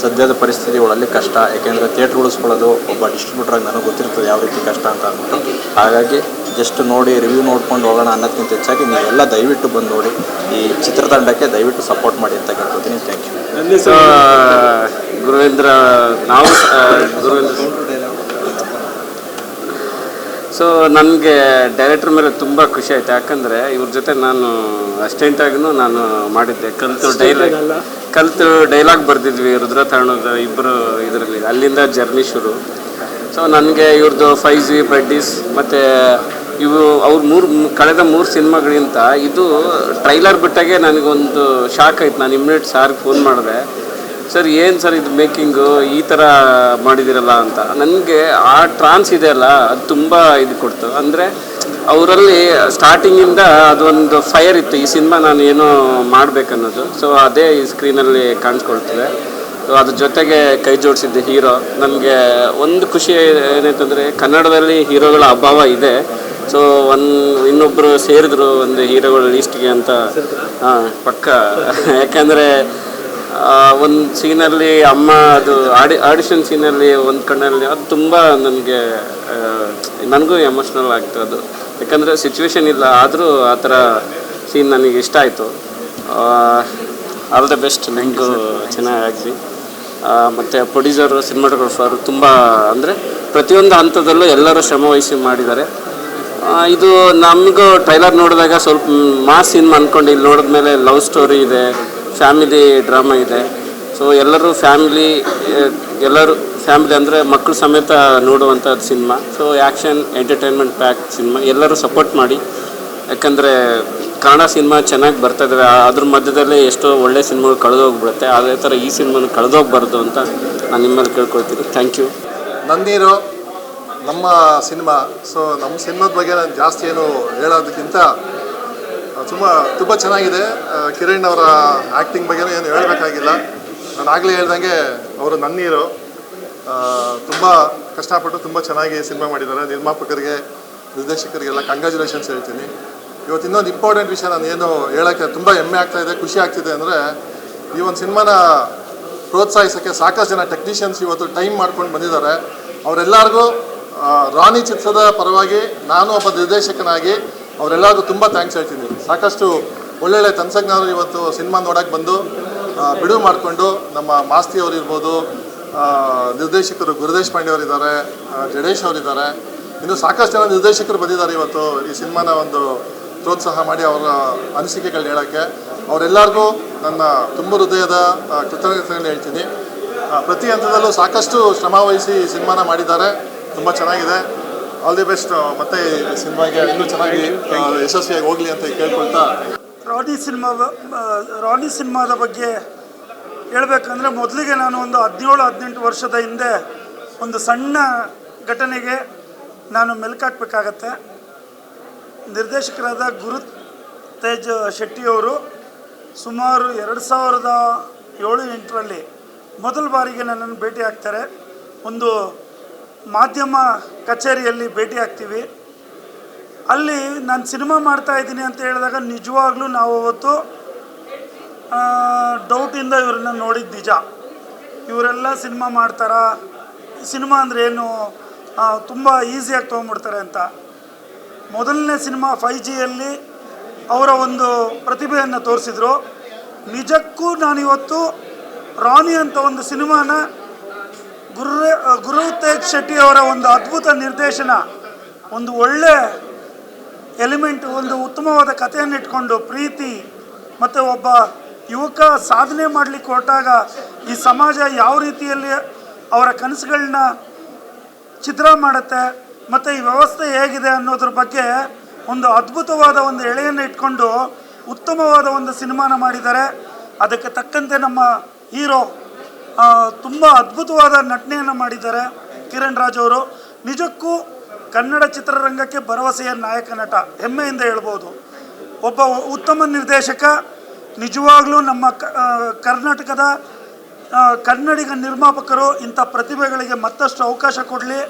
ಸದ್ಯದ ಪರಿಸ್ಥಿತಿಗಳಲ್ಲಿ ಕಷ್ಟ. ಯಾಕೆಂದರೆ ಥಿಯೇಟ್ರ್ ಉಳಿಸ್ಕೊಳ್ಳೋದು ಒಬ್ಬ ಡಿಸ್ಟ್ರಿಬ್ಯೂಟ್ರಾಗಿ ನನಗೆ ಗೊತ್ತಿರ್ತದೆ ಯಾವ ರೀತಿ ಕಷ್ಟ ಅಂತ ಅಂದ್ಬಿಟ್ಟು. ಹಾಗಾಗಿ ಜಸ್ಟ್ ನೋಡಿ ರಿವ್ಯೂ ನೋಡ್ಕೊಂಡು ಹೋಗೋಣ ಅನ್ನೋದಕ್ಕಿಂತ ಹೆಚ್ಚಾಗಿ ನೀವೆಲ್ಲ ದಯವಿಟ್ಟು ಬಂದು ನೋಡಿ ಈ ಚಿತ್ರತಂಡಕ್ಕೆ ದಯವಿಟ್ಟು ಸಪೋರ್ಟ್ ಮಾಡಿ ಅಂತ ಕೇಳ್ಕೊತೀನಿ. Thank you. ಗುರುವೇಂದ್ರ ಸೊ ನನಗೆ ಡೈರೆಕ್ಟ್ರ್ ಮೇಲೆ ತುಂಬ ಖುಷಿ ಆಯಿತು. ಯಾಕಂದರೆ ಇವ್ರ ಜೊತೆ ನಾನು ಅಸ್ಟೆಂಟಾಗೂ ನಾನು ಮಾಡಿದ್ದೆ. ಕಲಿತು ಡೈಲಾಗ್ ಬರೆದಿದ್ವಿ ರುದ್ರತಾಣದ ಇಬ್ಬರು ಇದರಲ್ಲಿ. ಅಲ್ಲಿಂದ ಜರ್ನಿ ಶುರು. ಸೊ ನನಗೆ ಇವ್ರದ್ದು 5G ಬಡ್ಡೀಸ್ ಮತ್ತು ಕಳೆದ 3 ಸಿನಿಮಾಗಳಿಂತ ಇದು ಟ್ರೈಲರ್ ಬಿಟ್ಟಾಗೆ ನನಗೊಂದು ಶಾಕ್ ಆಯ್ತು. ನಾನು ಇಮ್ಮಿಡಿಯೇಟ್ ಸಾರ್ಗೆ ಫೋನ್ ಮಾಡಿದೆ, ಸರ್ ಏನು ಸರ್ ಇದು ಮೇಕಿಂಗು ಈ ಥರ ಮಾಡಿದಿರಲ್ಲ ಅಂತ. ನನಗೆ ಆ ಟ್ರಾನ್ಸ್ ಇದೆಯಲ್ಲ ಅದು ತುಂಬ ಇದು ಕೊಡ್ತು. ಅಂದರೆ ಅವರಲ್ಲಿ ಸ್ಟಾರ್ಟಿಂಗಿಂದ ಅದೊಂದು ಫೈರ್ ಇತ್ತು, ಈ ಸಿನಿಮಾ ನಾನು ಏನೋ ಮಾಡಬೇಕನ್ನೋದು. ಸೊ ಅದೇ ಈ ಸ್ಕ್ರೀನಲ್ಲಿ ಕಾಣಿಸ್ಕೊಳ್ತದೆ. ಸೊ ಅದ್ರ ಜೊತೆಗೆ ಕೈ ಜೋಡಿಸಿದ್ದೆ ಹೀರೋ. ನನಗೆ ಒಂದು ಖುಷಿ ಏನಂತಂದರೆ ಕನ್ನಡದಲ್ಲಿ ಹೀರೋಗಳ ಅಭಾವ ಇದೆ. ಸೊ ಇನ್ನೊಬ್ಬರು ಸೇರಿದ್ರು ಒಂದು ಹೀರೋಗಳ ಲೀಸ್ಟ್ಗೆ ಅಂತ. ಪಕ್ಕ. ಯಾಕಂದರೆ ಒಂದು ಸೀನಲ್ಲಿ ಅಮ್ಮ ಅದು ಆಡಿಷನ್ ಸೀನಲ್ಲಿ ಒಂದು ಕಣ್ಣಲ್ಲಿ ಅದು ತುಂಬ ನನಗೂ ಎಮೋಷ್ನಲ್ ಆಗ್ತು ಅದು. ಯಾಕಂದರೆ ಸಿಚುವೇಶನ್ ಇಲ್ಲ, ಆದರೂ ಆ ಥರ ಸೀನ್ ನನಗೆ ಇಷ್ಟ ಆಯಿತು. ಆಲ್ ದ ಬೆಸ್ಟ್, ನಿಮಗೂ ಚೆನ್ನಾಗಿ. ಮತ್ತು ಪ್ರೊಡ್ಯೂಸರು, ಸಿನಿಮಾಟೋಗ್ರಫರು ತುಂಬ ಅಂದರೆ ಪ್ರತಿಯೊಂದು ಹಂತದಲ್ಲೂ ಎಲ್ಲರೂ ಶ್ರಮ ವಹಿಸಿ ಮಾಡಿದ್ದಾರೆ. ಇದು ನಮಗೂ ಟ್ರೈಲರ್ ನೋಡಿದಾಗ ಸ್ವಲ್ಪ ಮಾಸ್ ಸಿನಿಮಾ ಅಂದ್ಕೊಂಡು ಇಲ್ಲಿ ನೋಡಿದ್ಮೇಲೆ ಲವ್ ಸ್ಟೋರಿ ಇದೆ, ಫ್ಯಾಮಿಲಿ ಡ್ರಾಮಾ ಇದೆ. ಸೊ ಎಲ್ಲರೂ ಫ್ಯಾಮಿಲಿ ಅಂದರೆ ಮಕ್ಕಳು ಸಮೇತ ನೋಡುವಂಥದ್ದು cinema. So action, entertainment pack cinema. ಎಲ್ಲರೂ ಸಪೋರ್ಟ್ ಮಾಡಿ, ಯಾಕಂದರೆ ಕನ್ನಡ ಸಿನಿಮಾ ಚೆನ್ನಾಗಿ ಬರ್ತಾಯಿದ್ದಾವೆ. ಅದ್ರ ಮಧ್ಯದಲ್ಲೇ ಎಷ್ಟೋ ಒಳ್ಳೆ ಸಿನಿಮಾಗಳು ಕಳೆದೋಗ್ಬಿಡುತ್ತೆ. ಅದೇ ಥರ ಈ ಸಿನಿಮಾನು ಕಳೆದೋಗ್ಬಾರ್ದು ಅಂತ ನಾನು ನಿಮ್ಮಲ್ಲಿ ಕೇಳ್ಕೊಳ್ತೀನಿ. Thank you. ನನ್ನೀರು ನಮ್ಮ ಸಿನಿಮಾ. ಸೊ ನಮ್ಮ ಸಿನಿಮಾದ ಬಗ್ಗೆ ನಾನು ಜಾಸ್ತಿ ಏನು ಹೇಳೋದಕ್ಕಿಂತ ತುಂಬ ಚೆನ್ನಾಗಿದೆ. ಕಿರಣ್ ಅವರ ಆ್ಯಕ್ಟಿಂಗ್ ಬಗ್ಗೆನೂ ಏನು ಹೇಳಬೇಕಾಗಿಲ್ಲ. ನಾನು ಆಗಲೇ ಹೇಳ್ದಂಗೆ ಅವರು ನನ್ನೀರು ತುಂಬ ಕಷ್ಟಪಟ್ಟು ತುಂಬ ಚೆನ್ನಾಗಿ ಸಿನಿಮಾ ಮಾಡಿದ್ದಾರೆ. ನಿರ್ಮಾಪಕರಿಗೆ, ನಿರ್ದೇಶಕರಿಗೆಲ್ಲ ಕಂಗ್ರ್ಯಾಚುಲೇಷನ್ಸ್ ಹೇಳ್ತೀನಿ. ಇವತ್ತು ಇನ್ನೊಂದು ಇಂಪಾರ್ಟೆಂಟ್ ವಿಷಯ ನಾನು ಏನು ಹೇಳೋಕ್ಕೆ ತುಂಬ ಹೆಮ್ಮೆ ಆಗ್ತಾಯಿದೆ, ಖುಷಿ ಆಗ್ತಿದೆ ಅಂದರೆ, ಈ ಒಂದು ಸಿನಿಮಾನ ಪ್ರೋತ್ಸಾಹಿಸೋಕ್ಕೆ ಸಾಕಷ್ಟು ಜನ ಟೆಕ್ನಿಷಿಯನ್ಸ್ ಇವತ್ತು ಟೈಮ್ ಮಾಡ್ಕೊಂಡು ಬಂದಿದ್ದಾರೆ. ಅವರೆಲ್ಲರಿಗೂ ರಾಣಿ ಚಿತ್ರದ ಪರವಾಗಿ ನಾನು ಒಬ್ಬ ನಿರ್ದೇಶಕನಾಗಿ ಅವರೆಲ್ಲರಿಗೂ ತುಂಬ ಥ್ಯಾಂಕ್ಸ್ ಹೇಳ್ತೀನಿ. ಸಾಕಷ್ಟು ಒಳ್ಳೊಳ್ಳೆ ತಂತ್ರಜ್ಞರು ಇವತ್ತು ಸಿನಿಮಾ ನೋಡೋಕ್ಕೆ ಬಂದು ಬಿಡುವು ಮಾಡಿಕೊಂಡು, ನಮ್ಮ ಮಾಸ್ತಿ ಅವರಿರ್ಬೋದು, ನಿರ್ದೇಶಕರು ಗುರುದೇಶ್ ಪಾಂಡೆ ಅವರಿದ್ದಾರೆ, ಜಡೇಶ್ ಅವರಿದ್ದಾರೆ, ಇನ್ನು ಸಾಕಷ್ಟು ಜನ ನಿರ್ದೇಶಕರು ಬಂದಿದ್ದಾರೆ ಇವತ್ತು ಈ ಸಿನಿಮಾನ ಒಂದು ಪ್ರೋತ್ಸಾಹ ಮಾಡಿ ಅವರ ಅನಿಸಿಕೆಗಳನ್ನ ಹೇಳೋಕ್ಕೆ. ಅವರೆಲ್ಲರಿಗೂ ನನ್ನ ತುಂಬ ಹೃದಯದ ಕೃತಜ್ಞತೆಗಳನ್ನು ಹೇಳ್ತೀನಿ. ಪ್ರತಿ ಹಂತದಲ್ಲೂ ಸಾಕಷ್ಟು ಶ್ರಮ ವಹಿಸಿ ಈ ಸಿನಿಮಾನ ಮಾಡಿದ್ದಾರೆ. ತುಂಬ ಚೆನ್ನಾಗಿದೆ. All the best. ಮತ್ತು ಈ ಸಿನಿಮಾಗೆ ಇನ್ನೂ ಚೆನ್ನಾಗಿ ಯಶಸ್ವಿಯಾಗಿ ಹೋಗಲಿ ಅಂತ ಕೇಳ್ಕೊಳ್ತಾ, ರಾಣಿ ಸಿನಿಮಾದ ಬಗ್ಗೆ ಹೇಳಬೇಕಂದ್ರೆ, ಮೊದಲಿಗೆ ನಾನು ಒಂದು 17-18 ವರ್ಷದ ಹಿಂದೆ ಒಂದು ಸಣ್ಣ ಘಟನೆಗೆ ನಾನು ಮೆಲುಕಾಕಬೇಕಾಗತ್ತೆ. ನಿರ್ದೇಶಕರಾದ ಗುರುತೇಜ್ ಶೆಟ್ಟಿಯವರು ಸುಮಾರು 2007-8ರಲ್ಲಿ ಮೊದಲ ಬಾರಿಗೆ ನನ್ನನ್ನು ಭೇಟಿ ಆಗ್ತಾರೆ. ಒಂದು ಮಾಧ್ಯಮ ಕಚೇರಿಯಲ್ಲಿ ಭೇಟಿ ಆಗ್ತೀವಿ. ಅಲ್ಲಿ ನಾನು ಸಿನಿಮಾ ಮಾಡ್ತಾಯಿದ್ದೀನಿ ಅಂತ ಹೇಳಿದಾಗ ನಿಜವಾಗ್ಲೂ ನಾವು ಅವತ್ತು ಡೌಟಿಂದ ಇವ್ರನ್ನ ನೋಡಿದ್ದು ನಿಜ. ಇವರೆಲ್ಲ ಸಿನಿಮಾ ಮಾಡ್ತಾರಾ, ಸಿನಿಮಾ ಅಂದರೆ ಏನು, ತುಂಬ ಈಸಿಯಾಗಿ ತೊಗೊಂಡ್ಬಿಡ್ತಾರೆ ಅಂತ. ಮೊದಲನೇ ಸಿನಿಮಾ 5Gಯಲ್ಲಿ ಅವರ ಒಂದು ಪ್ರತಿಭೆಯನ್ನು ತೋರಿಸಿದ್ರು. ನಿಜಕ್ಕೂ ನಾನಿವತ್ತು ರಾಣಿ ಅಂತ ಒಂದು ಸಿನಿಮಾನ ಗುರುತೇಜ್ ಶೆಟ್ಟಿ ಅವರ ಒಂದು ಅದ್ಭುತ ನಿರ್ದೇಶನ, ಒಂದು ಒಳ್ಳೆ ಎಲಿಮೆಂಟ್, ಒಂದು ಉತ್ತಮವಾದ ಕಥೆಯನ್ನು ಇಟ್ಕೊಂಡು ಪ್ರೀತಿ ಮತ್ತು ಒಬ್ಬ ಯುವಕ ಸಾಧನೆ ಮಾಡಲಿಕ್ಕೆ ಹೊರಟಾಗ ಈ ಸಮಾಜ ಯಾವ ರೀತಿಯಲ್ಲಿ ಅವರ ಕನಸುಗಳನ್ನ ಚಿತ್ರ ಮಾಡುತ್ತೆ ಮತ್ತು ಈ ವ್ಯವಸ್ಥೆ ಹೇಗಿದೆ ಅನ್ನೋದ್ರ ಬಗ್ಗೆ ಒಂದು ಅದ್ಭುತವಾದ ಒಂದು ಎಳೆಯನ್ನು ಇಟ್ಕೊಂಡು ಉತ್ತಮವಾದ ಒಂದು ಸಿನಿಮಾನ ಮಾಡಿದ್ದಾರೆ. ಅದಕ್ಕೆ ತಕ್ಕಂತೆ ನಮ್ಮ ಹೀರೋ ತುಂಬ ಅದ್ಭುತವಾದ ನಟನೆಯನ್ನು ಮಾಡಿದ್ದಾರೆ ಕಿರಣ್ ರಾಜ್ ಅವರು. ನಿಜಕ್ಕೂ ಕನ್ನಡ ಚಿತ್ರರಂಗಕ್ಕೆ ಭರವಸೆಯ ನಾಯಕ ನಟ, ಹೆಮ್ಮೆಯಿಂದ ಹೇಳ್ಬೋದು. ಒಬ್ಬ ಉತ್ತಮ ನಿರ್ದೇಶಕ. ನಿಜವಾಗ್ಲೂ ನಮ್ಮ ಕರ್ನಾಟಕದ ಕನ್ನಡಿಗ ನಿರ್ಮಾಪಕರು ಇಂಥ ಪ್ರತಿಭೆಗಳಿಗೆ ಮತ್ತಷ್ಟು ಅವಕಾಶ ಕೊಡಲಿ,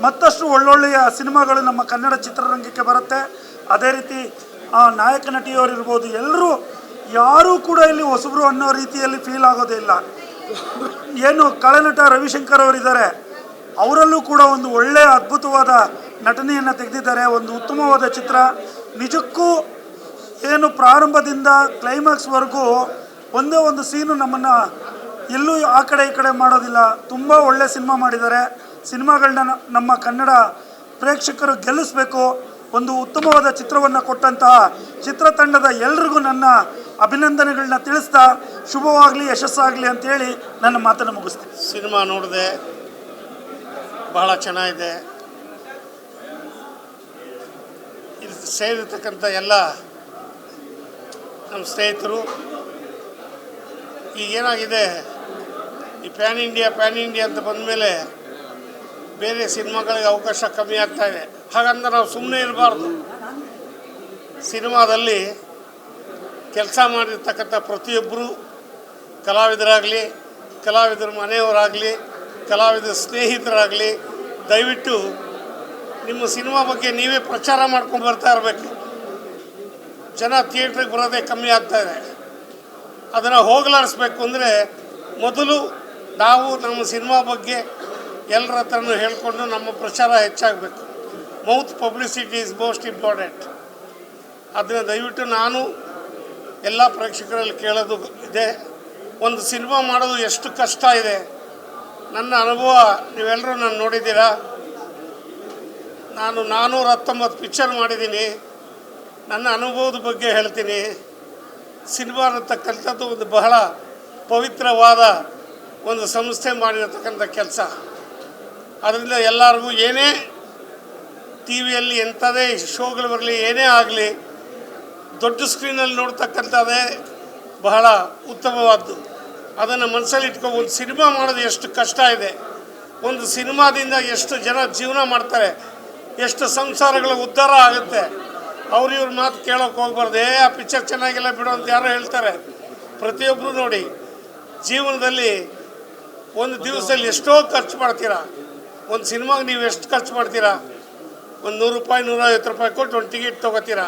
ಮತ್ತಷ್ಟು ಒಳ್ಳೊಳ್ಳೆಯ ಸಿನಿಮಾಗಳು ನಮ್ಮ ಕನ್ನಡ ಚಿತ್ರರಂಗಕ್ಕೆ ಬರುತ್ತೆ. ಅದೇ ರೀತಿ ನಾಯಕ ನಟಿಯವರಿರ್ಬೋದು, ಎಲ್ಲರೂ ಯಾರೂ ಕೂಡ ಇಲ್ಲಿ ಹೊಸಬರು ಅನ್ನೋ ರೀತಿಯಲ್ಲಿ ಫೀಲ್ ಆಗೋದೇ ಇಲ್ಲ. ಏನು ಕಳನಟ ರವಿಶಂಕರ್ ಅವರಿದ್ದಾರೆ, ಅವರಲ್ಲೂ ಕೂಡ ಒಂದು ಒಳ್ಳೆಯ ಅದ್ಭುತವಾದ ನಟನೆಯನ್ನು ತೆಗೆದಿದ್ದಾರೆ. ಒಂದು ಉತ್ತಮವಾದ ಚಿತ್ರ. ನಿಜಕ್ಕೂ ಏನು ಪ್ರಾರಂಭದಿಂದ ಕ್ಲೈಮ್ಯಾಕ್ಸ್ವರೆಗೂ ಒಂದೇ ಒಂದು ಸೀನು ನಮ್ಮನ್ನು ಎಲ್ಲೂ ಆ ಕಡೆ ಈ ಕಡೆ ಮಾಡೋದಿಲ್ಲ. ತುಂಬ ಒಳ್ಳೆ ಸಿನಿಮಾ ಮಾಡಿದ್ದಾರೆ. ಸಿನಿಮಾಗಳನ್ನ ನಮ್ಮ ಕನ್ನಡ ಪ್ರೇಕ್ಷಕರು ಗೆಲ್ಲಿಸಬೇಕು. ಒಂದು ಉತ್ತಮವಾದ ಚಿತ್ರವನ್ನು ಕೊಟ್ಟಂತಹ ಚಿತ್ರತಂಡದ ಎಲ್ರಿಗೂ ನನ್ನ ಅಭಿನಂದನೆಗಳನ್ನ ತಿಳಿಸ್ತಾ, ಶುಭವಾಗಲಿ, ಯಶಸ್ಸಾಗಲಿ ಅಂತೇಳಿ ನನ್ನ ಮಾತನ್ನು ಮುಗಿಸ್ತೀನಿ. ಸಿನಿಮಾ ನೋಡಿದೆ, ಬಹಳ ಚೆನ್ನಾಗಿದೆ. ಇಲ್ಲಿ ಸೇರಿರ್ತಕ್ಕಂಥ ಎಲ್ಲ ನಮ್ಮ ಸ್ನೇಹಿತರು, ಈಗೇನಾಗಿದೆ, ಈ ಪ್ಯಾನ್ ಇಂಡಿಯಾ ಅಂತ ಬಂದಮೇಲೆ ಬೇರೆ ಸಿನಿಮಾಗಳಿಗೆ ಅವಕಾಶ ಕಮ್ಮಿ ಆಗ್ತಾಯಿದೆ. ಹಾಗಂತ ನಾವು ಸುಮ್ಮನೆ ಇರಬಾರ್ದು. ಸಿನಿಮಾದಲ್ಲಿ ಕೆಲಸ ಮಾಡಿರ್ತಕ್ಕಂಥ ಪ್ರತಿಯೊಬ್ಬರು ಕಲಾವಿದರಾಗಲಿ, ಕಲಾವಿದರ ಮನೆಯವರಾಗಲಿ, ಕಲಾವಿದರ ಸ್ನೇಹಿತರಾಗಲಿ, ದಯವಿಟ್ಟು ನಿಮ್ಮ ಸಿನಿಮಾ ಬಗ್ಗೆ ನೀವೇ ಪ್ರಚಾರ ಮಾಡ್ಕೊಂಡು ಬರ್ತಾ ಇರಬೇಕು. ಜನ ಥಿಯೇಟ್ರಿಗೆ ಬರೋದೇ ಕಮ್ಮಿ ಆಗ್ತಾಯಿದೆ. ಅದನ್ನು ಹೋಗಲಾಡಿಸ್ಬೇಕು ಅಂದರೆ ಮೊದಲು ನಾವು ನಮ್ಮ ಸಿನಿಮಾ ಬಗ್ಗೆ ಎಲ್ಲರ ಹತ್ರನೂ ಹೇಳ್ಕೊಂಡು ನಮ್ಮ ಪ್ರಚಾರ ಹೆಚ್ಚಾಗಬೇಕು. Mouth publicity is most important. ಅದನ್ನು ದಯವಿಟ್ಟು ನಾನು ಎಲ್ಲ ಪ್ರೇಕ್ಷಕರಲ್ಲಿ ಕೇಳೋದು ಇದೆ, ಒಂದು ಸಿನಿಮಾ ಮಾಡೋದು ಎಷ್ಟು ಕಷ್ಟ ಇದೆ. ನನ್ನ ಅನುಭವ ನೀವೆಲ್ಲರೂ ನಾನು ನೋಡಿದ್ದೀರಾ. ನಾನು 419 ಪಿಕ್ಚರ್ ಮಾಡಿದ್ದೀನಿ. ನನ್ನ ಅನುಭವದ ಬಗ್ಗೆ ಹೇಳ್ತೀನಿ. ಸಿನಿಮಾ ಅನ್ನತಕ್ಕಂಥದ್ದು ಒಂದು ಬಹಳ ಪವಿತ್ರವಾದ ಒಂದು ಸಂಸ್ಥೆ ಮಾಡಿರತಕ್ಕಂಥ ಕೆಲಸ. ಅದರಿಂದ ಎಲ್ಲರಿಗೂ ಏನೇ ಟಿ ವಿಯಲ್ಲಿ ಎಂಥದೇ ಶೋಗಳು ಬರಲಿ, ಏನೇ ಆಗಲಿ, ದೊಡ್ಡ ಸ್ಕ್ರೀನಲ್ಲಿ ನೋಡ್ತಕ್ಕಂಥದ್ದೇ ಬಹಳ ಉತ್ತಮವಾದ್ದು. ಅದನ್ನು ಮನಸ್ಸಲ್ಲಿ ಇಟ್ಕೊ. ಒಂದು ಸಿನಿಮಾ ಮಾಡೋದು ಎಷ್ಟು ಕಷ್ಟ ಇದೆ, ಒಂದು ಸಿನಿಮಾದಿಂದ ಎಷ್ಟು ಜನ ಜೀವನ ಮಾಡ್ತಾರೆ, ಎಷ್ಟು ಸಂಸಾರಗಳ ಉದ್ಧಾರ ಆಗುತ್ತೆ. ಇವ್ರ ಮಾತು ಕೇಳೋಕೆ ಹೋಗ್ಬಾರ್ದು. ಆ ಪಿಕ್ಚರ್ ಚೆನ್ನಾಗಿಲ್ಲ ಬಿಡು ಅಂತ ಯಾರೋ ಹೇಳ್ತಾರೆ. ಪ್ರತಿಯೊಬ್ಬರು ನೋಡಿ, ಜೀವನದಲ್ಲಿ ಒಂದು ದಿವಸದಲ್ಲಿ ಎಷ್ಟೋ ಖರ್ಚು ಮಾಡ್ತೀರಾ. ಒಂದು ಸಿನಿಮಾಗೆ ನೀವು ಎಷ್ಟು ಖರ್ಚು ಮಾಡ್ತೀರಾ? ಒಂದು 100 ರೂಪಾಯಿ 150 ರೂಪಾಯಿ ಕೊಟ್ಟು ಒಂದು ಟಿಕೆಟ್ ತೊಗೋತೀರಾ.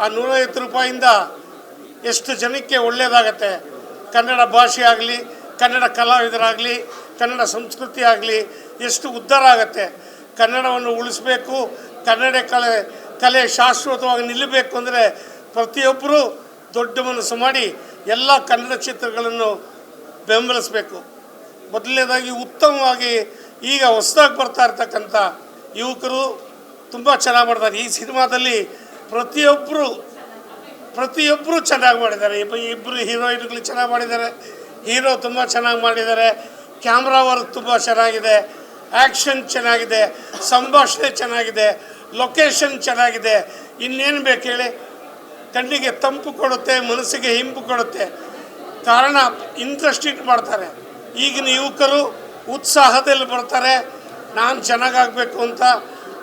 ಆ 150 ರೂಪಾಯಿಂದ ಎಷ್ಟು ಜನಕ್ಕೆ ಒಳ್ಳೆಯದಾಗತ್ತೆ. ಕನ್ನಡ ಭಾಷೆ ಆಗಲಿ, ಕನ್ನಡ ಕಲಾವಿದರಾಗಲಿ, ಕನ್ನಡ ಸಂಸ್ಕೃತಿ ಆಗಲಿ ಎಷ್ಟು ಉದ್ಧಾರ ಆಗುತ್ತೆ. ಕನ್ನಡವನ್ನು ಉಳಿಸ್ಬೇಕು, ಕನ್ನಡ ಕಲೆ ಶಾಶ್ವತವಾಗಿ ನಿಲ್ಲಬೇಕು ಅಂದರೆ ಪ್ರತಿಯೊಬ್ಬರೂ ದೊಡ್ಡ ಮನಸ್ಸು ಮಾಡಿ ಎಲ್ಲ ಕನ್ನಡ ಚಿತ್ರಗಳನ್ನು ಬೆಂಬಲಿಸಬೇಕು. ಮೊದಲನೇದಾಗಿ ಉತ್ತಮವಾಗಿ ಈಗ ಹೊಸದಾಗಿ ಬರ್ತಾ ಇರ್ತಕ್ಕಂಥ ಯುವಕರು ತುಂಬ ಚೆನ್ನಾಗಿ ಮಾಡ್ತಾರೆ. ಈ ಸಿನಿಮಾದಲ್ಲಿ ಪ್ರತಿಯೊಬ್ಬರು ಚೆನ್ನಾಗಿ ಮಾಡಿದ್ದಾರೆ. ಇಬ್ಬರು ಹೀರೋಯಿನ್ಗಳು ಚೆನ್ನಾಗಿ ಮಾಡಿದ್ದಾರೆ, ಹೀರೋ ತುಂಬ ಚೆನ್ನಾಗಿ ಮಾಡಿದ್ದಾರೆ, ಕ್ಯಾಮ್ರಾ ವರ್ಕ್ ತುಂಬ ಚೆನ್ನಾಗಿದೆ, ಆ್ಯಕ್ಷನ್ ಚೆನ್ನಾಗಿದೆ, ಸಂಭಾಷಣೆ ಚೆನ್ನಾಗಿದೆ, ಲೊಕೇಶನ್ ಚೆನ್ನಾಗಿದೆ. ಇನ್ನೇನು ಬೇಕು ಹೇಳಿ? ಕಣ್ಣಿಗೆ ತಂಪು ಕೊಡುತ್ತೆ, ಮನಸ್ಸಿಗೆ ಹಿಂಪು ಕೊಡುತ್ತೆ. ಕಾರಣ ಇಂಟ್ರೆಸ್ಟ್ ಇಟ್ಟು ಮಾಡ್ತಾರೆ. ಈಗಿನ ಯುವಕರು ಉತ್ಸಾಹದಲ್ಲಿ ಬರ್ತಾರೆ, ನಾನು ಚೆನ್ನಾಗಾಗಬೇಕು ಅಂತ.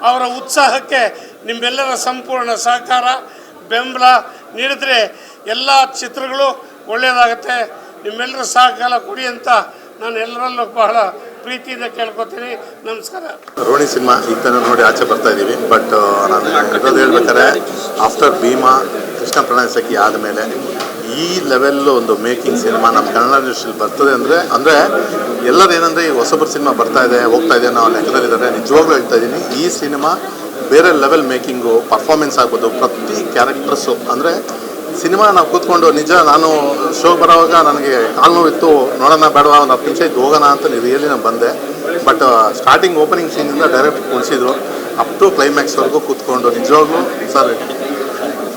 ಅವರ ಉತ್ಸಾಹಕ್ಕೆ ನಿಮ್ಮೆಲ್ಲರ ಸಂಪೂರ್ಣ ಸಹಕಾರ ಬೆಂಬಲ ನೀಡಿದರೆ ಎಲ್ಲ ಚಿತ್ರಗಳು ಒಳ್ಳೆಯದಾಗುತ್ತೆ. ನಿಮ್ಮೆಲ್ಲರ ಸಹಕಾರ ಕೊಡಿ ಅಂತ ನಾನು ಎಲ್ಲರಲ್ಲೂ ಬಹಳ ಪ್ರೀತಿಯಿಂದ ಕೇಳ್ಕೊತೀನಿ. ನಮಸ್ಕಾರ. ರೋಣಿ ಸಿನಿಮಾ ಈಗ ತಾನೇ ನೋಡಿ ಆಚೆ ಬರ್ತಾ ಇದ್ದೀವಿ. ಬಟ್ ನಾನು ಇರೋದು ಹೇಳ್ಬೇಕಾದ್ರೆ ಆಫ್ಟರ್ ಭೀಮಾ, ಕೃಷ್ಣ ಪ್ರಣಯ ಸಖಿ ಆದಮೇಲೆ ಈ ಲೆವೆಲ್ ಒಂದು ಮೇಕಿಂಗ್ ಸಿನಿಮಾ ನಮ್ಮ ಕನ್ನಡ ಇಂಡಸ್ಟ್ರಿಯಲ್ಲಿ ಬರ್ತದೆ ಅಂದರೆ ಎಲ್ಲರೂ ಏನಂದರೆ ಈ ಹೊಸಬ್ರ ಸಿನಿಮಾ ಬರ್ತಾ ಇದೆ ಹೋಗ್ತಾ ಇದೆ ಅನ್ನೋ ಲೆಕ್ಕದಲ್ಲಿದ್ದಾರೆ. ನಿಜವಾಗ್ಲೂ ಹೇಳ್ತಾ ಇದ್ದೀನಿ, ಈ ಸಿನಿಮಾ ಬೇರೆ ಲೆವೆಲ್ ಮೇಕಿಂಗು, ಪರ್ಫಾರ್ಮೆನ್ಸ್ ಆಗ್ಬೋದು, ಪ್ರತಿ ಕ್ಯಾರೆಕ್ಟರ್ಸು. ಅಂದರೆ ಸಿನಿಮಾ ನಾವು ಕೂತ್ಕೊಂಡು ನಿಜ ನಾನು ಶೋಗೆ ಬರೋವಾಗ ನನಗೆ ಕಾಲು ನೋವಿತ್ತು, ನೋಡೋಣ ಬೇಡವಾ ಒಂದು 10 ನಿಮಿಷ ಇದ್ದು ಹೋಗೋಣ ಅಂತ ರಿಯಲಿ ನಾನು ಬಂದೆ. ಬಟ್ ಸ್ಟಾರ್ಟಿಂಗ್ ಓಪನಿಂಗ್ ಸೀನಿಂದ ಡೈರೆಕ್ಟ್ ಕುಣಿಸಿದ್ರು ಅಪ್ ಟು ಕ್ಲೈಮ್ಯಾಕ್ಸ್ವರೆಗೂ ಕೂತ್ಕೊಂಡು ನಿಜವಾಗ್ಲೂ ಸರ್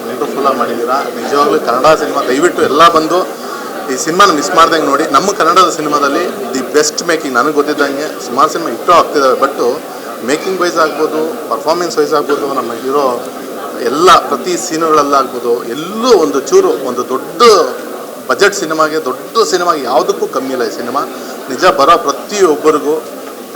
ವಂಡರ್ಫುಲ್ಲಾಗಿ ಮಾಡಿದ್ದೀರಾ. ನಿಜವಾಗ್ಲೂ ಕನ್ನಡ ಸಿನಿಮಾ ದಯವಿಟ್ಟು ಎಲ್ಲ ಬಂದು ಈ ಸಿನಿಮಾನ ಮಿಸ್ ಮಾಡ್ದಂಗೆ ನೋಡಿ. ನಮ್ಮ ಕನ್ನಡದ ಸಿನಿಮಾದಲ್ಲಿ ದಿ ಬೆಸ್ಟ್ ಮೇಕಿಂಗ್ ನನಗೆ ಗೊತ್ತಿದ್ದಂಗೆ ಸುಮಾರು ಸಿನಿಮಾ ಹಿಟ್ಟು ಆಗ್ತಿದ್ದಾವೆ. ಬಟ್ ಮೇಕಿಂಗ್ ವೈಸ್ ಆಗ್ಬೋದು, ಪರ್ಫಾರ್ಮೆನ್ಸ್ ವೈಸ್ ಆಗ್ಬೋದು, ನಮ್ಮ ಹೀರೋ ಎಲ್ಲ ಪ್ರತಿ ಸೀನುಗಳಲ್ಲಾಗ್ಬೋದು ಎಲ್ಲೂ ಒಂದು ಚೂರು ಒಂದು ದೊಡ್ಡ ಬಜೆಟ್ ಸಿನಿಮಾಗೆ ಯಾವುದಕ್ಕೂ ಕಮ್ಮಿ ಇಲ್ಲ ಈ ಸಿನಿಮಾ. ನಿಜ ಬರೋ ಪ್ರತಿಯೊಬ್ಬರಿಗೂ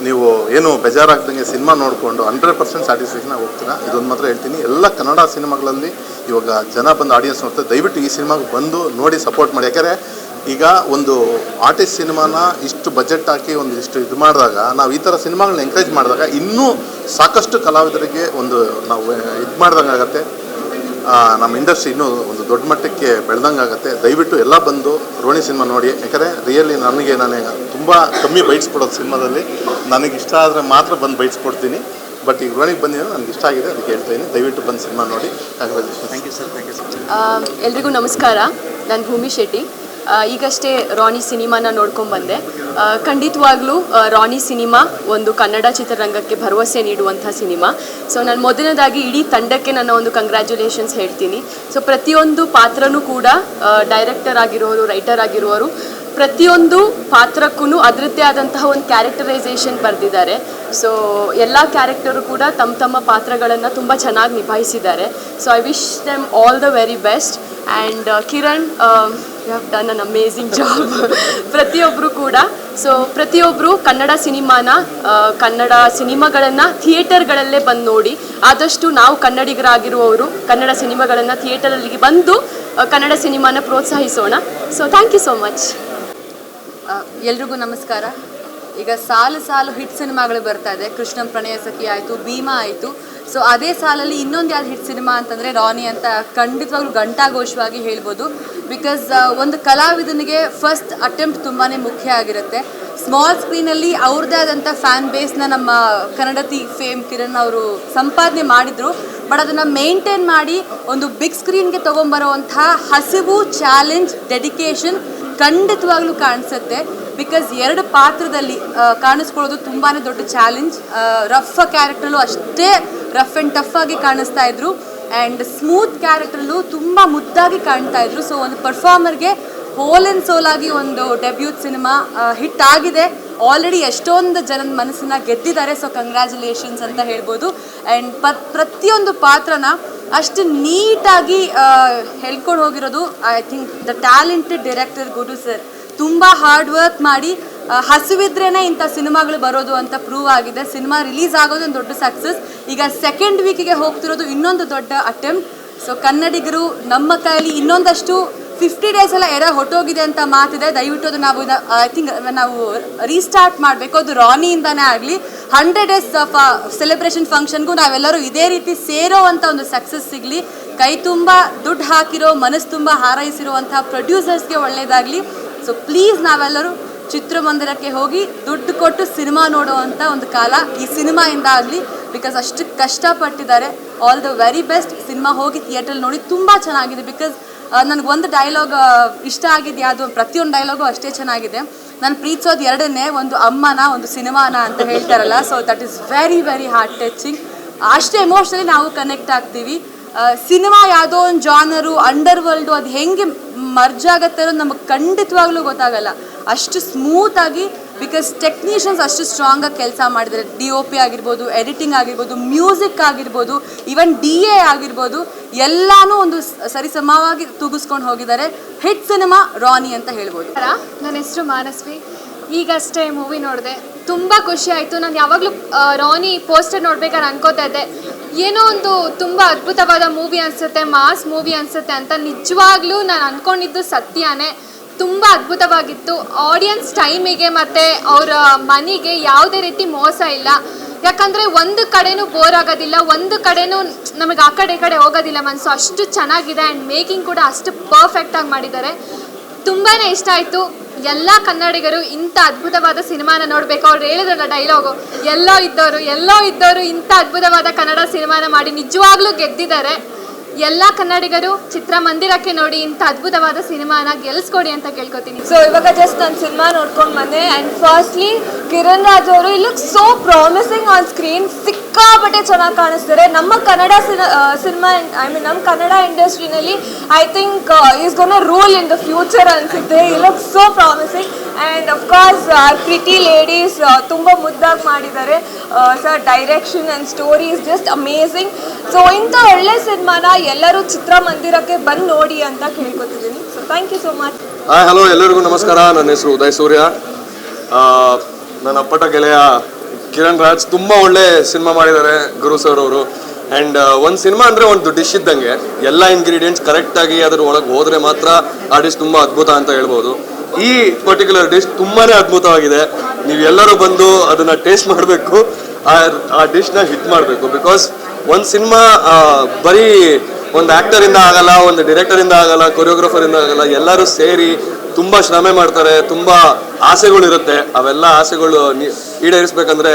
ನೀವು ಏನು ಬೇಜಾರಾಗ್ದಂಗೆ ಸಿನಿಮಾ ನೋಡಿಕೊಂಡು 100% ಸ್ಯಾಟಿಸ್ಫ್ಯಾಕ್ಷನ್ ಹೋಗ್ತೀರಾ. ಇದೊಂದು ಮಾತ್ರ ಹೇಳ್ತೀನಿ, ಎಲ್ಲ ಕನ್ನಡ ಸಿನಿಮಾಗಳಲ್ಲಿ ಇವಾಗ ಜನ ಬಂದು ಆಡಿಯನ್ಸ್ ನೋಡ್ತಾರೆ. ದಯವಿಟ್ಟು ಈ ಸಿನಿಮಾಗೆ ಬಂದು ನೋಡಿ ಸಪೋರ್ಟ್ ಮಾಡಿ. ಯಾಕೆಂದರೆ ಈಗ ಒಂದು ಆರ್ಟಿಸ್ಟ್ ಸಿನಿಮಾನ ಇಷ್ಟು ಬಜೆಟ್ ಹಾಕಿ ಇಷ್ಟು ಇದು ಮಾಡಿದಾಗ, ನಾವು ಈ ಥರ ಸಿನಿಮಾಗಳನ್ನ ಎಂಕರೇಜ್ ಮಾಡಿದಾಗ ಇನ್ನೂ ಸಾಕಷ್ಟು ಕಲಾವಿದರಿಗೆ ಒಂದು ನಾವು ಇದು ಮಾಡ್ದಂಗೆ ಆಗುತ್ತೆ. ನಮ್ಮ ಇಂಡಸ್ಟ್ರಿ ಇನ್ನೂ ಒಂದು ದೊಡ್ಡ ಮಟ್ಟಕ್ಕೆ ಬೆಳೆದಂಗೆ ಆಗುತ್ತೆ. ದಯವಿಟ್ಟು ಎಲ್ಲ ಬಂದು ರೋಣಿ ಸಿನಿಮಾ ನೋಡಿ. ಯಾಕಂದರೆ ರಿಯಲಿ ನಾನು ತುಂಬ ಕಮ್ಮಿ ಬೈಟ್ಸ್ ಕೊಡೋದು ಸಿನಿಮಾದಲ್ಲಿ. ನನಗೆ ಇಷ್ಟ ಆದರೆ ಮಾತ್ರ ಬಂದು ಬೈಟ್ಸ್ ಕೊಡ್ತೀನಿ. ಬಟ್ ಈಗ ರೋಣಿಗೆ ಬಂದಿರೋ ನನಗೆ ಇಷ್ಟ ಆಗಿದೆ, ಅದಕ್ಕೆ ಹೇಳ್ತೀನಿ ದಯವಿಟ್ಟು ಬಂದು ಸಿನಿಮಾ ನೋಡಿ. Thank you sir. ಎಲ್ರಿಗೂ ನಮಸ್ಕಾರ. ನಾನು ಭೂಮಿ ಶೆಟ್ಟಿ. ಈಗಷ್ಟೇ ರಾಣಿ ಸಿನಿಮಾನ ನೋಡ್ಕೊಂಡ್ಬಂದೆ. ಖಂಡಿತವಾಗ್ಲೂ ರಾಣಿ ಸಿನಿಮಾ ಒಂದು ಕನ್ನಡ ಚಿತ್ರರಂಗಕ್ಕೆ ಭರವಸೆ ನೀಡುವಂಥ ಸಿನಿಮಾ. ಸೊ ನಾನು ಮೊದಲನೇದಾಗಿ ಇಡೀ ತಂಡಕ್ಕೆ ನನ್ನ ಒಂದು ಕಂಗ್ರ್ಯಾಚುಲೇಷನ್ಸ್ ಹೇಳ್ತೀನಿ. ಸೊ ಪ್ರತಿಯೊಂದು ಪಾತ್ರನೂ ಕೂಡ ಡೈರೆಕ್ಟರ್ ಆಗಿರೋರು, ರೈಟರ್ ಆಗಿರೋರು ಪ್ರತಿಯೊಂದು ಪಾತ್ರಕ್ಕೂ ಅದರದ್ದೇ ಆದಂತಹ ಒಂದು ಕ್ಯಾರೆಕ್ಟರೈಸೇಷನ್ ಬರೆದಿದ್ದಾರೆ. ಸೊ ಎಲ್ಲ ಕ್ಯಾರೆಕ್ಟರು ಕೂಡ ತಮ್ಮ ಪಾತ್ರಗಳನ್ನು ತುಂಬ ಚೆನ್ನಾಗಿ ನಿಭಾಯಿಸಿದ್ದಾರೆ. So I wish them all the very best. And Kiran, you have done an amazing job. ಪ್ರತಿಯೊಬ್ಬರು ಕೂಡ ಪ್ರತಿಯೊಬ್ಬರು ಕನ್ನಡ ಸಿನಿಮಾಗಳನ್ನು ಥಿಯೇಟರ್ಗಳಲ್ಲೇ ಬಂದು ನೋಡಿ. ಆದಷ್ಟು ನಾವು ಕನ್ನಡಿಗರಾಗಿರುವವರು ಕನ್ನಡ ಸಿನಿಮಾಗಳನ್ನು ಥಿಯೇಟರಲ್ಲಿ ಬಂದು ಕನ್ನಡ ಸಿನಿಮಾನ ಪ್ರೋತ್ಸಾಹಿಸೋಣ. So thank you so much. ಎಲ್ರಿಗೂ ನಮಸ್ಕಾರ. ಈಗ ಸಾಲು ಹಿಟ್ ಸಿನಿಮಾಗಳು ಬರ್ತಾ ಇದೆ. ಕೃಷ್ಣ ಪ್ರಣಯ ಸಖಿ ಆಯಿತು, ಭೀಮಾ ಆಯಿತು. ಸೊ ಅದೇ ಸಾಲಲ್ಲಿ ಇನ್ನೊಂದು ಯಾವ್ದು ಹಿಟ್ ಸಿನಿಮಾ ಅಂತಂದರೆ ರಾನಿ ಅಂತ ಖಂಡಿತವಾಗ್ಲೂ ಘಂಟಾಘೋಷವಾಗಿ ಹೇಳ್ಬೋದು. ಬಿಕಾಸ್ ಒಂದು ಕಲಾವಿದನಿಗೆ ಫಸ್ಟ್ ಅಟೆಂಪ್ಟ್ ತುಂಬಾ ಮುಖ್ಯ ಆಗಿರುತ್ತೆ. ಸ್ಮಾಲ್ ಸ್ಕ್ರೀನಲ್ಲಿ ಅವ್ರದ್ದೇ ಆದಂಥ ಫ್ಯಾನ್ ಬೇಸ್ನ ನಮ್ಮ ಕನ್ನಡತಿ ಫೇಮ್ ಕಿರಣ್ ಅವರು ಸಂಪಾದನೆ ಮಾಡಿದರು. ಬಟ್ ಅದನ್ನು ಮೇಂಟೈನ್ ಮಾಡಿ ಒಂದು ಬಿಗ್ ಸ್ಕ್ರೀನ್ಗೆ ತೊಗೊಂಬರೋವಂಥ ಹಸಿವು, ಚಾಲೆಂಜ್, ಡೆಡಿಕೇಶನ್ ಖಂಡಿತವಾಗ್ಲೂ ಕಾಣಿಸುತ್ತೆ. ಬಿಕಾಸ್ 2 ಪಾತ್ರದಲ್ಲಿ ಕಾಣಿಸ್ಕೊಳ್ಳೋದು ತುಂಬಾ ದೊಡ್ಡ ಚಾಲೆಂಜ್. ರಫ್ ಕ್ಯಾರೆಕ್ಟ್ರಲ್ಲೂ ಅಷ್ಟೇ ರಫ್ ಆ್ಯಂಡ್ ಟಫ್ ಆಗಿ ಕಾಣಿಸ್ತಾ ಇದ್ರು, ಆ್ಯಂಡ್ ಸ್ಮೂತ್ ಕ್ಯಾರೆಕ್ಟ್ರಲ್ಲೂ ತುಂಬ ಮುದ್ದಾಗಿ ಕಾಣ್ತಾ ಇದ್ರು. ಸೊ ಒಂದು ಪರ್ಫಾರ್ಮರ್ಗೆ ಹೋಲ್ ಆ್ಯಂಡ್ ಸೋಲ್ ಆಗಿ ಒಂದು ಡೆಬ್ಯೂಟ್ ಸಿನಿಮಾ ಹಿಟ್ ಆಗಿದೆ. ಆಲ್ರೆಡಿ ಎಷ್ಟೊಂದು ಜನದ ಮನಸ್ಸನ್ನ ಗೆದ್ದಿದ್ದಾರೆ. ಸೊ ಕಂಗ್ರ್ಯಾಚುಲೇಷನ್ಸ್ ಅಂತ ಹೇಳ್ಬೋದು. ಆ್ಯಂಡ್ ಪ್ರತಿಯೊಂದು ಪಾತ್ರನ ಅಷ್ಟು ನೀಟಾಗಿ ಹೇಳ್ಕೊಂಡು ಹೋಗಿರೋದು I think the talented director Guru sir. ತುಂಬ ಹಾರ್ಡ್ ವರ್ಕ್ ಮಾಡಿ ಹಸಿವಿದ್ರೇ ಇಂಥ ಸಿನಿಮಾಗಳು ಬರೋದು ಅಂತ ಪ್ರೂವ್ ಆಗಿದೆ. ಸಿನಿಮಾ ರಿಲೀಸ್ ಆಗೋದು ಒಂದು ದೊಡ್ಡ ಸಕ್ಸಸ್. ಈಗ ಸೆಕೆಂಡ್ ವೀಕಿಗೆ ಹೋಗ್ತಿರೋದು ಇನ್ನೊಂದು ದೊಡ್ಡ ಅಟೆಂಪ್ಟ್. ಸೊ ಕನ್ನಡಿಗರು ನಮ್ಮ ಕೈಯಲ್ಲಿ ಇನ್ನೊಂದಷ್ಟು 50 ಡೇಸ್ ಎಲ್ಲ ಹೊಟ್ಟೋಗಿದೆ ಅಂತ ಮಾತಿದೆ. ದಯವಿಟ್ಟು ಅದು ನಾವು ಐ ಥಿಂಕ್ ನಾವು ರೀಸ್ಟಾರ್ಟ್ ಮಾಡಬೇಕು. ಅದು ರಾನಿಯಿಂದನೇ ಆಗಲಿ 100 ಡೇಸ್ ಸೆಲೆಬ್ರೇಷನ್ ಫಂಕ್ಷನ್ಗೂ ನಾವೆಲ್ಲರೂ ಇದೇ ರೀತಿ ಸೇರೋ ಅಂಥ ಒಂದು ಸಕ್ಸಸ್ ಸಿಗಲಿ. ಕೈ ತುಂಬ ದುಡ್ಡು ಹಾಕಿರೋ, ಮನಸ್ಸು ತುಂಬ ಹಾರೈಸಿರುವಂಥ ಪ್ರೊಡ್ಯೂಸರ್ಸ್ಗೆ ಒಳ್ಳೆಯದಾಗಲಿ. ಸೊ ಪ್ಲೀಸ್ ನಾವೆಲ್ಲರೂ ಚಿತ್ರಮಂದಿರಕ್ಕೆ ಹೋಗಿ ದುಡ್ಡು ಕೊಟ್ಟು ಸಿನಿಮಾ ನೋಡುವಂಥ ಒಂದು ಕಾಲ ಈ ಸಿನಿಮಾಯಿಂದ ಆಗಲಿ. ಬಿಕಾಸ್ ಅಷ್ಟು ಕಷ್ಟಪಟ್ಟಿದ್ದಾರೆ. All the very best. Cinema ಹೋಗಿ ಥಿಯೇಟ್ರಲ್ಲಿ ನೋಡಿ ತುಂಬ ಚೆನ್ನಾಗಿದೆ. ಬಿಕಾಸ್ ನನಗೊಂದು ಡೈಲಾಗ್ ಇಷ್ಟ ಆಗಿದೆ. ಅದು ಪ್ರತಿಯೊಂದು ಡೈಲಾಗು ಅಷ್ಟೇ ಚೆನ್ನಾಗಿದೆ. ನಾನು ಪ್ರೀತಿಸೋದು 2ನೇ, ಒಂದು ಅಮ್ಮನ, ಒಂದು ಸಿನಿಮಾನ ಅಂತ ಹೇಳ್ತಾರಲ್ಲ. So that is very very heart touching. ಅಷ್ಟೇ ಎಮೋಷ್ನಲಿ ನಾವು ಕನೆಕ್ಟ್ ಆಗ್ತೀವಿ. ಸಿನಿಮಾ ಯಾವುದೋ ಒಂದು ಜಾನರು, ಅಂಡರ್ ವರ್ಲ್ಡು ಅದು ಹೆಂಗೆ ಮರ್ಜ್ ಆಗುತ್ತೆ ಅನ್ನೋದು ನಮಗೆ ಖಂಡಿತವಾಗ್ಲೂ ಗೊತ್ತಾಗಲ್ಲ. ಅಷ್ಟು ಸ್ಮೂತಾಗಿ, ಬಿಕಾಸ್ ಟೆಕ್ನಿಷಿಯನ್ಸ್ ಅಷ್ಟು ಸ್ಟ್ರಾಂಗಾಗಿ ಕೆಲಸ ಮಾಡಿದ್ದಾರೆ. DOP ಆಗಿರ್ಬೋದು, ಎಡಿಟಿಂಗ್ ಆಗಿರ್ಬೋದು, ಮ್ಯೂಸಿಕ್ ಆಗಿರ್ಬೋದು, ಈವನ್ DA ಆಗಿರ್ಬೋದು, ಎಲ್ಲನೂ ಒಂದು ಸರಿಸಮವಾಗಿ ತೂಗಿಸ್ಕೊಂಡು ಹೋಗಿದ್ದಾರೆ. ಹಿಟ್ ಸಿನಿಮಾ ರಾನಿ ಅಂತ ಹೇಳ್ಬೋದು. ನನ್ನ ಹೆಸರು ಮಾನಸ್ವಿ. ಈಗಷ್ಟೇ ಮೂವಿ ನೋಡಿದೆ, ತುಂಬ ಖುಷಿ ಆಯಿತು. ನಾನು ಯಾವಾಗಲೂ ರಾನಿ ಪೋಸ್ಟರ್ ನೋಡ್ಬೇಕಾದ್ರೆ ಅನ್ಕೋತಾ ಇದ್ದೆ ಏನೋ ಒಂದು ತುಂಬ ಅದ್ಭುತವಾದ ಮೂವಿ ಅನಿಸುತ್ತೆ, ಮಾಸ್ ಮೂವಿ ಅನಿಸುತ್ತೆ ಅಂತ. ನಿಜವಾಗ್ಲೂ ನಾನು ಅಂದ್ಕೊಂಡಿದ್ದು ಸತ್ಯನೇ. ತುಂಬ ಅದ್ಭುತವಾಗಿತ್ತು. ಆಡಿಯನ್ಸ್ ಟೈಮಿಗೆ ಮತ್ತು ಅವರ ಮನಿಗೆ ಯಾವುದೇ ರೀತಿ ಮೋಸ ಇಲ್ಲ. ಯಾಕಂದರೆ ಒಂದು ಕಡೆನೂ ಬೋರ್ ಆಗೋದಿಲ್ಲ, ಒಂದು ಕಡೆನೂ ನಮಗೆ ಆ ಕಡೆ ಈ ಕಡೆ ಹೋಗೋದಿಲ್ಲ ಮನಸ್ಸು. ಅಷ್ಟು ಚೆನ್ನಾಗಿದೆ. ಆ್ಯಂಡ್ ಮೇಕಿಂಗ್ ಕೂಡ ಅಷ್ಟು ಪರ್ಫೆಕ್ಟಾಗಿ ಮಾಡಿದ್ದಾರೆ. ತುಂಬಾ ಇಷ್ಟ ಆಯಿತು. ಎಲ್ಲ ಕನ್ನಡಿಗರು ಇಂಥ ಅದ್ಭುತವಾದ ಸಿನಿಮಾನ ನೋಡಬೇಕು. ಅವ್ರು ಹೇಳಿದ್ರಲ್ಲ ಡೈಲಾಗು, ಎಲ್ಲೋ ಇದ್ದವರು ಇಂಥ ಅದ್ಭುತವಾದ ಕನ್ನಡ ಸಿನಿಮಾನ ಮಾಡಿ ನಿಜವಾಗ್ಲೂ ಗೆದ್ದಿದ್ದಾರೆ. ಎಲ್ಲ ಕನ್ನಡಿಗರು ಚಿತ್ರಮಂದಿರಕ್ಕೆ ನೋಡಿ ಇಂಥ ಅದ್ಭುತವಾದ ಸಿನಿಮಾನ ಗೆಲ್ಸ್ಕೊಡಿ ಅಂತ ಕೇಳ್ಕೊತೀನಿ. ಸೊ ಇವಾಗ ಜಸ್ಟ್ ನಾನು ಸಿನಿಮಾ ನೋಡ್ಕೊಂಡು ಬಂದೆ. ಆ್ಯಂಡ್ ಫಸ್ಟ್ಲಿ ಕಿರಣ್ ರಾಜ್ ಅವರು look so promising on screen. ಸಿಕ್ಕಾಪಟ್ಟೆ ಚೆನ್ನಾಗಿ ಕಾಣಿಸ್ತಾರೆ. ನಮ್ಮ ಕನ್ನಡ ಸಿನಿಮಾ ನಮ್ಮ ಕನ್ನಡ ಇಂಡಸ್ಟ್ರಿನಲ್ಲಿ I think is gonna rule in the future ಅನಿಸುತ್ತೆ. ಈ look so promising. And of course pretty ladies ತುಂಬ ಮುದ್ದಾಗಿ ಮಾಡಿದ್ದಾರೆ. Sir direction and story is just amazing. So ಇಂಥ ಒಳ್ಳೆ ಸಿನಿಮಾನ ಎಲ್ಲರೂ ಚಿತ್ರಮಂದಿರಕ್ಕೆ ಬಂದು ನೋಡಿ ಅಂತ ಕೇಳ್ಕೊತಿದ್ದೀನಿ. So thank you so much. Hi, hello, ಎಲ್ಲರಿಗೂ ನಮಸ್ಕಾರ. ನನ್ನ ಹೆಸರು ಉದಯ್ ಸೂರ್ಯ. ನನ್ನ ಅಪ್ಪಟ ಗೆಳೆಯ ಕಿರಣ್ ರಾಜ್ ತುಂಬ ಒಳ್ಳೆ ಸಿನಿಮಾ ಮಾಡಿದ್ದಾರೆ ಗುರು ಸರ್ ಅವರು. ಆ್ಯಂಡ್ ಒಂದು ಸಿನಿಮಾ ಅಂದರೆ ಒಂದು ಡಿಶ್ ಇದ್ದಂಗೆ. ಎಲ್ಲ ಇಂಗ್ರೀಡಿಯೆಂಟ್ಸ್ ಕರೆಕ್ಟಾಗಿ ಅದ್ರ ಒಳಗೆ ಹೋದರೆ ಮಾತ್ರ ಆ ಡಿಶ್ ತುಂಬ ಅದ್ಭುತ ಅಂತ ಹೇಳ್ಬೋದು. ಈ ಪರ್ಟಿಕ್ಯುಲರ್ ಡಿಶ್ ತುಂಬಾ ಅದ್ಭುತವಾಗಿದೆ. ನೀವು ಎಲ್ಲರೂ ಬಂದು ಅದನ್ನು ಟೇಸ್ಟ್ ಮಾಡಬೇಕು, ಆ ಡಿಶ್ನ ಹಿಟ್ ಮಾಡಬೇಕು. ಬಿಕಾಸ್ ಒಂದು ಸಿನಿಮಾ ಬರೀ ಒಂದು ಆ್ಯಕ್ಟರಿಂದ ಆಗಲ್ಲ, ಒಂದು ಡೈರೆಕ್ಟರಿಂದ ಆಗಲ್ಲ, ಕೊರಿಯೋಗ್ರಾಫರಿಂದ ಆಗಲ್ಲ. ಎಲ್ಲರೂ ಸೇರಿ ತುಂಬ ಶ್ರಮೆ ಮಾಡ್ತಾರೆ, ತುಂಬ ಆಸೆಗಳಿರುತ್ತೆ. ಅವೆಲ್ಲ ಆಸೆಗಳು ಈಡೇರಿಸ್ಬೇಕಂದ್ರೆ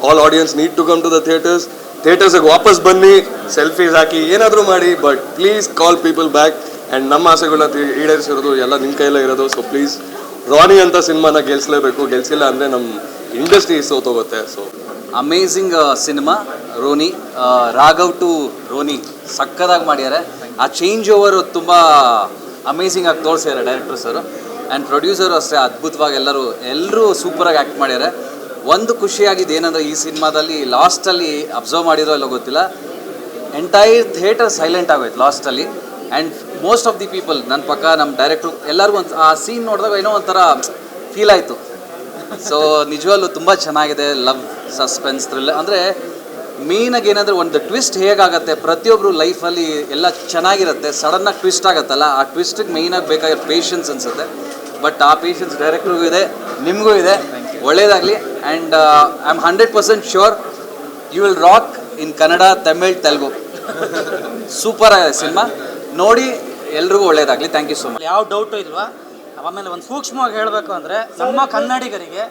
all audience need to come to the ಥಿಯೇಟರ್ಸ್ಗೆ ವಾಪಸ್ ಬನ್ನಿ, ಸೆಲ್ಫೀಸ್ ಹಾಕಿ, ಏನಾದರೂ ಮಾಡಿ, but please call people back. And ನಮ್ಮ ಆಸೆಗಳನ್ನ ಈಡೇರಿಸಿರೋದು ಎಲ್ಲ ನಿಮ್ಮ ಕೈಯಲ್ಲೇ ಇರೋದು. ಸೊ ಪ್ಲೀಸ್ ರಾನಿ ಅಂತ ಸಿನಿಮಾನ ಗೆಲ್ಸಲೇಬೇಕು. ಗೆಲ್ಸಿಲ್ಲ ಅಂದರೆ ನಮ್ಮ ಇಂಡಸ್ಟ್ರಿ ಸೋತೋಗುತ್ತೆ. So amazing cinema Roni. Raghav to Roni ಸಕ್ಕದಾಗಿ ಮಾಡ್ಯಾರೆ. ಆ ಚೇಂಜ್ ಓವರು ತುಂಬ ಅಮೇಝಿಂಗ್ ಆಗಿ ತೋರಿಸ್ಯಾರೆ ಡೈರೆಕ್ಟರ್ ಸರು. ಆ್ಯಂಡ್ ಪ್ರೊಡ್ಯೂಸರು ಅಷ್ಟೇ ಅದ್ಭುತವಾಗಿ ಎಲ್ಲರೂ ಸೂಪರಾಗಿ ಆ್ಯಕ್ಟ್ ಮಾಡ್ಯಾರೆ. ಒಂದು ಖುಷಿಯಾಗಿದ್ದು ಏನಂದರೆ ಈ ಸಿನಿಮಾದಲ್ಲಿ ಲಾಸ್ಟಲ್ಲಿ ಅಬ್ಸರ್ವ್ ಮಾಡಿರೋ ಎಲ್ಲ ಗೊತ್ತಿಲ್ಲ, ಎಂಟೈರ್ ಥಿಯೇಟರ್ ಸೈಲೆಂಟ್ ಆಗೋಯ್ತು ಲಾಸ್ಟಲ್ಲಿ. And most of the people ನನ್ನ ಪಕ್ಕ ನಮ್ಮ ಡೈರೆಕ್ಟ್ರು ಎಲ್ಲರಿಗೂ ಒಂದು ಆ ಸೀನ್ ನೋಡಿದಾಗ ಏನೋ ಒಂಥರ ಫೀಲ್ ಆಯಿತು. ಸೊ ನಿಜವಲ್ಲೂ ತುಂಬ ಚೆನ್ನಾಗಿದೆ. Love, suspense, thriller. ಅಂದರೆ ಮೇಯ್ನಾಗಿ ಏನಂದರೆ ಒಂದು ಟ್ವಿಸ್ಟ್ ಹೇಗಾಗತ್ತೆ, ಪ್ರತಿಯೊಬ್ಬರು ಲೈಫಲ್ಲಿ ಎಲ್ಲ ಚೆನ್ನಾಗಿರುತ್ತೆ, ಸಡನ್ನಾಗಿ ಟ್ವಿಸ್ಟ್ ಆಗುತ್ತಲ್ಲ, ಆ ಟ್ವಿಸ್ಟಿಗೆ ಮೇಯ್ನಾಗಿ ಬೇಕಾಗಿರೋ ಪೇಷನ್ಸ್ ಅನಿಸುತ್ತೆ. ಬಟ್ ಆ ಪೇಷನ್ಸ್ ಡೈರೆಕ್ಟ್ರಿಗೂ ಇದೆ, ನಿಮಗೂ ಇದೆ. ಒಳ್ಳೆಯದಾಗಲಿ. And I am 100% sure you will rock in Kannada, Tamil, Telugu. Super ಆಗಿದೆ ಸಿನಿಮಾ, ನೋಡಿ ಎಲ್ರಿಗೂ ಒಳ್ಳೇದಾಗಲಿ. Thank you so much. ಯಾವ ಡೌಟು ಇಲ್ವಾ? ಆಮೇಲೆ ಒಂದು ಸೂಕ್ಷ್ಮವಾಗಿ ಹೇಳಬೇಕು ಅಂದರೆ ನಮ್ಮ ಕನ್ನಡಿಗರಿಗೆ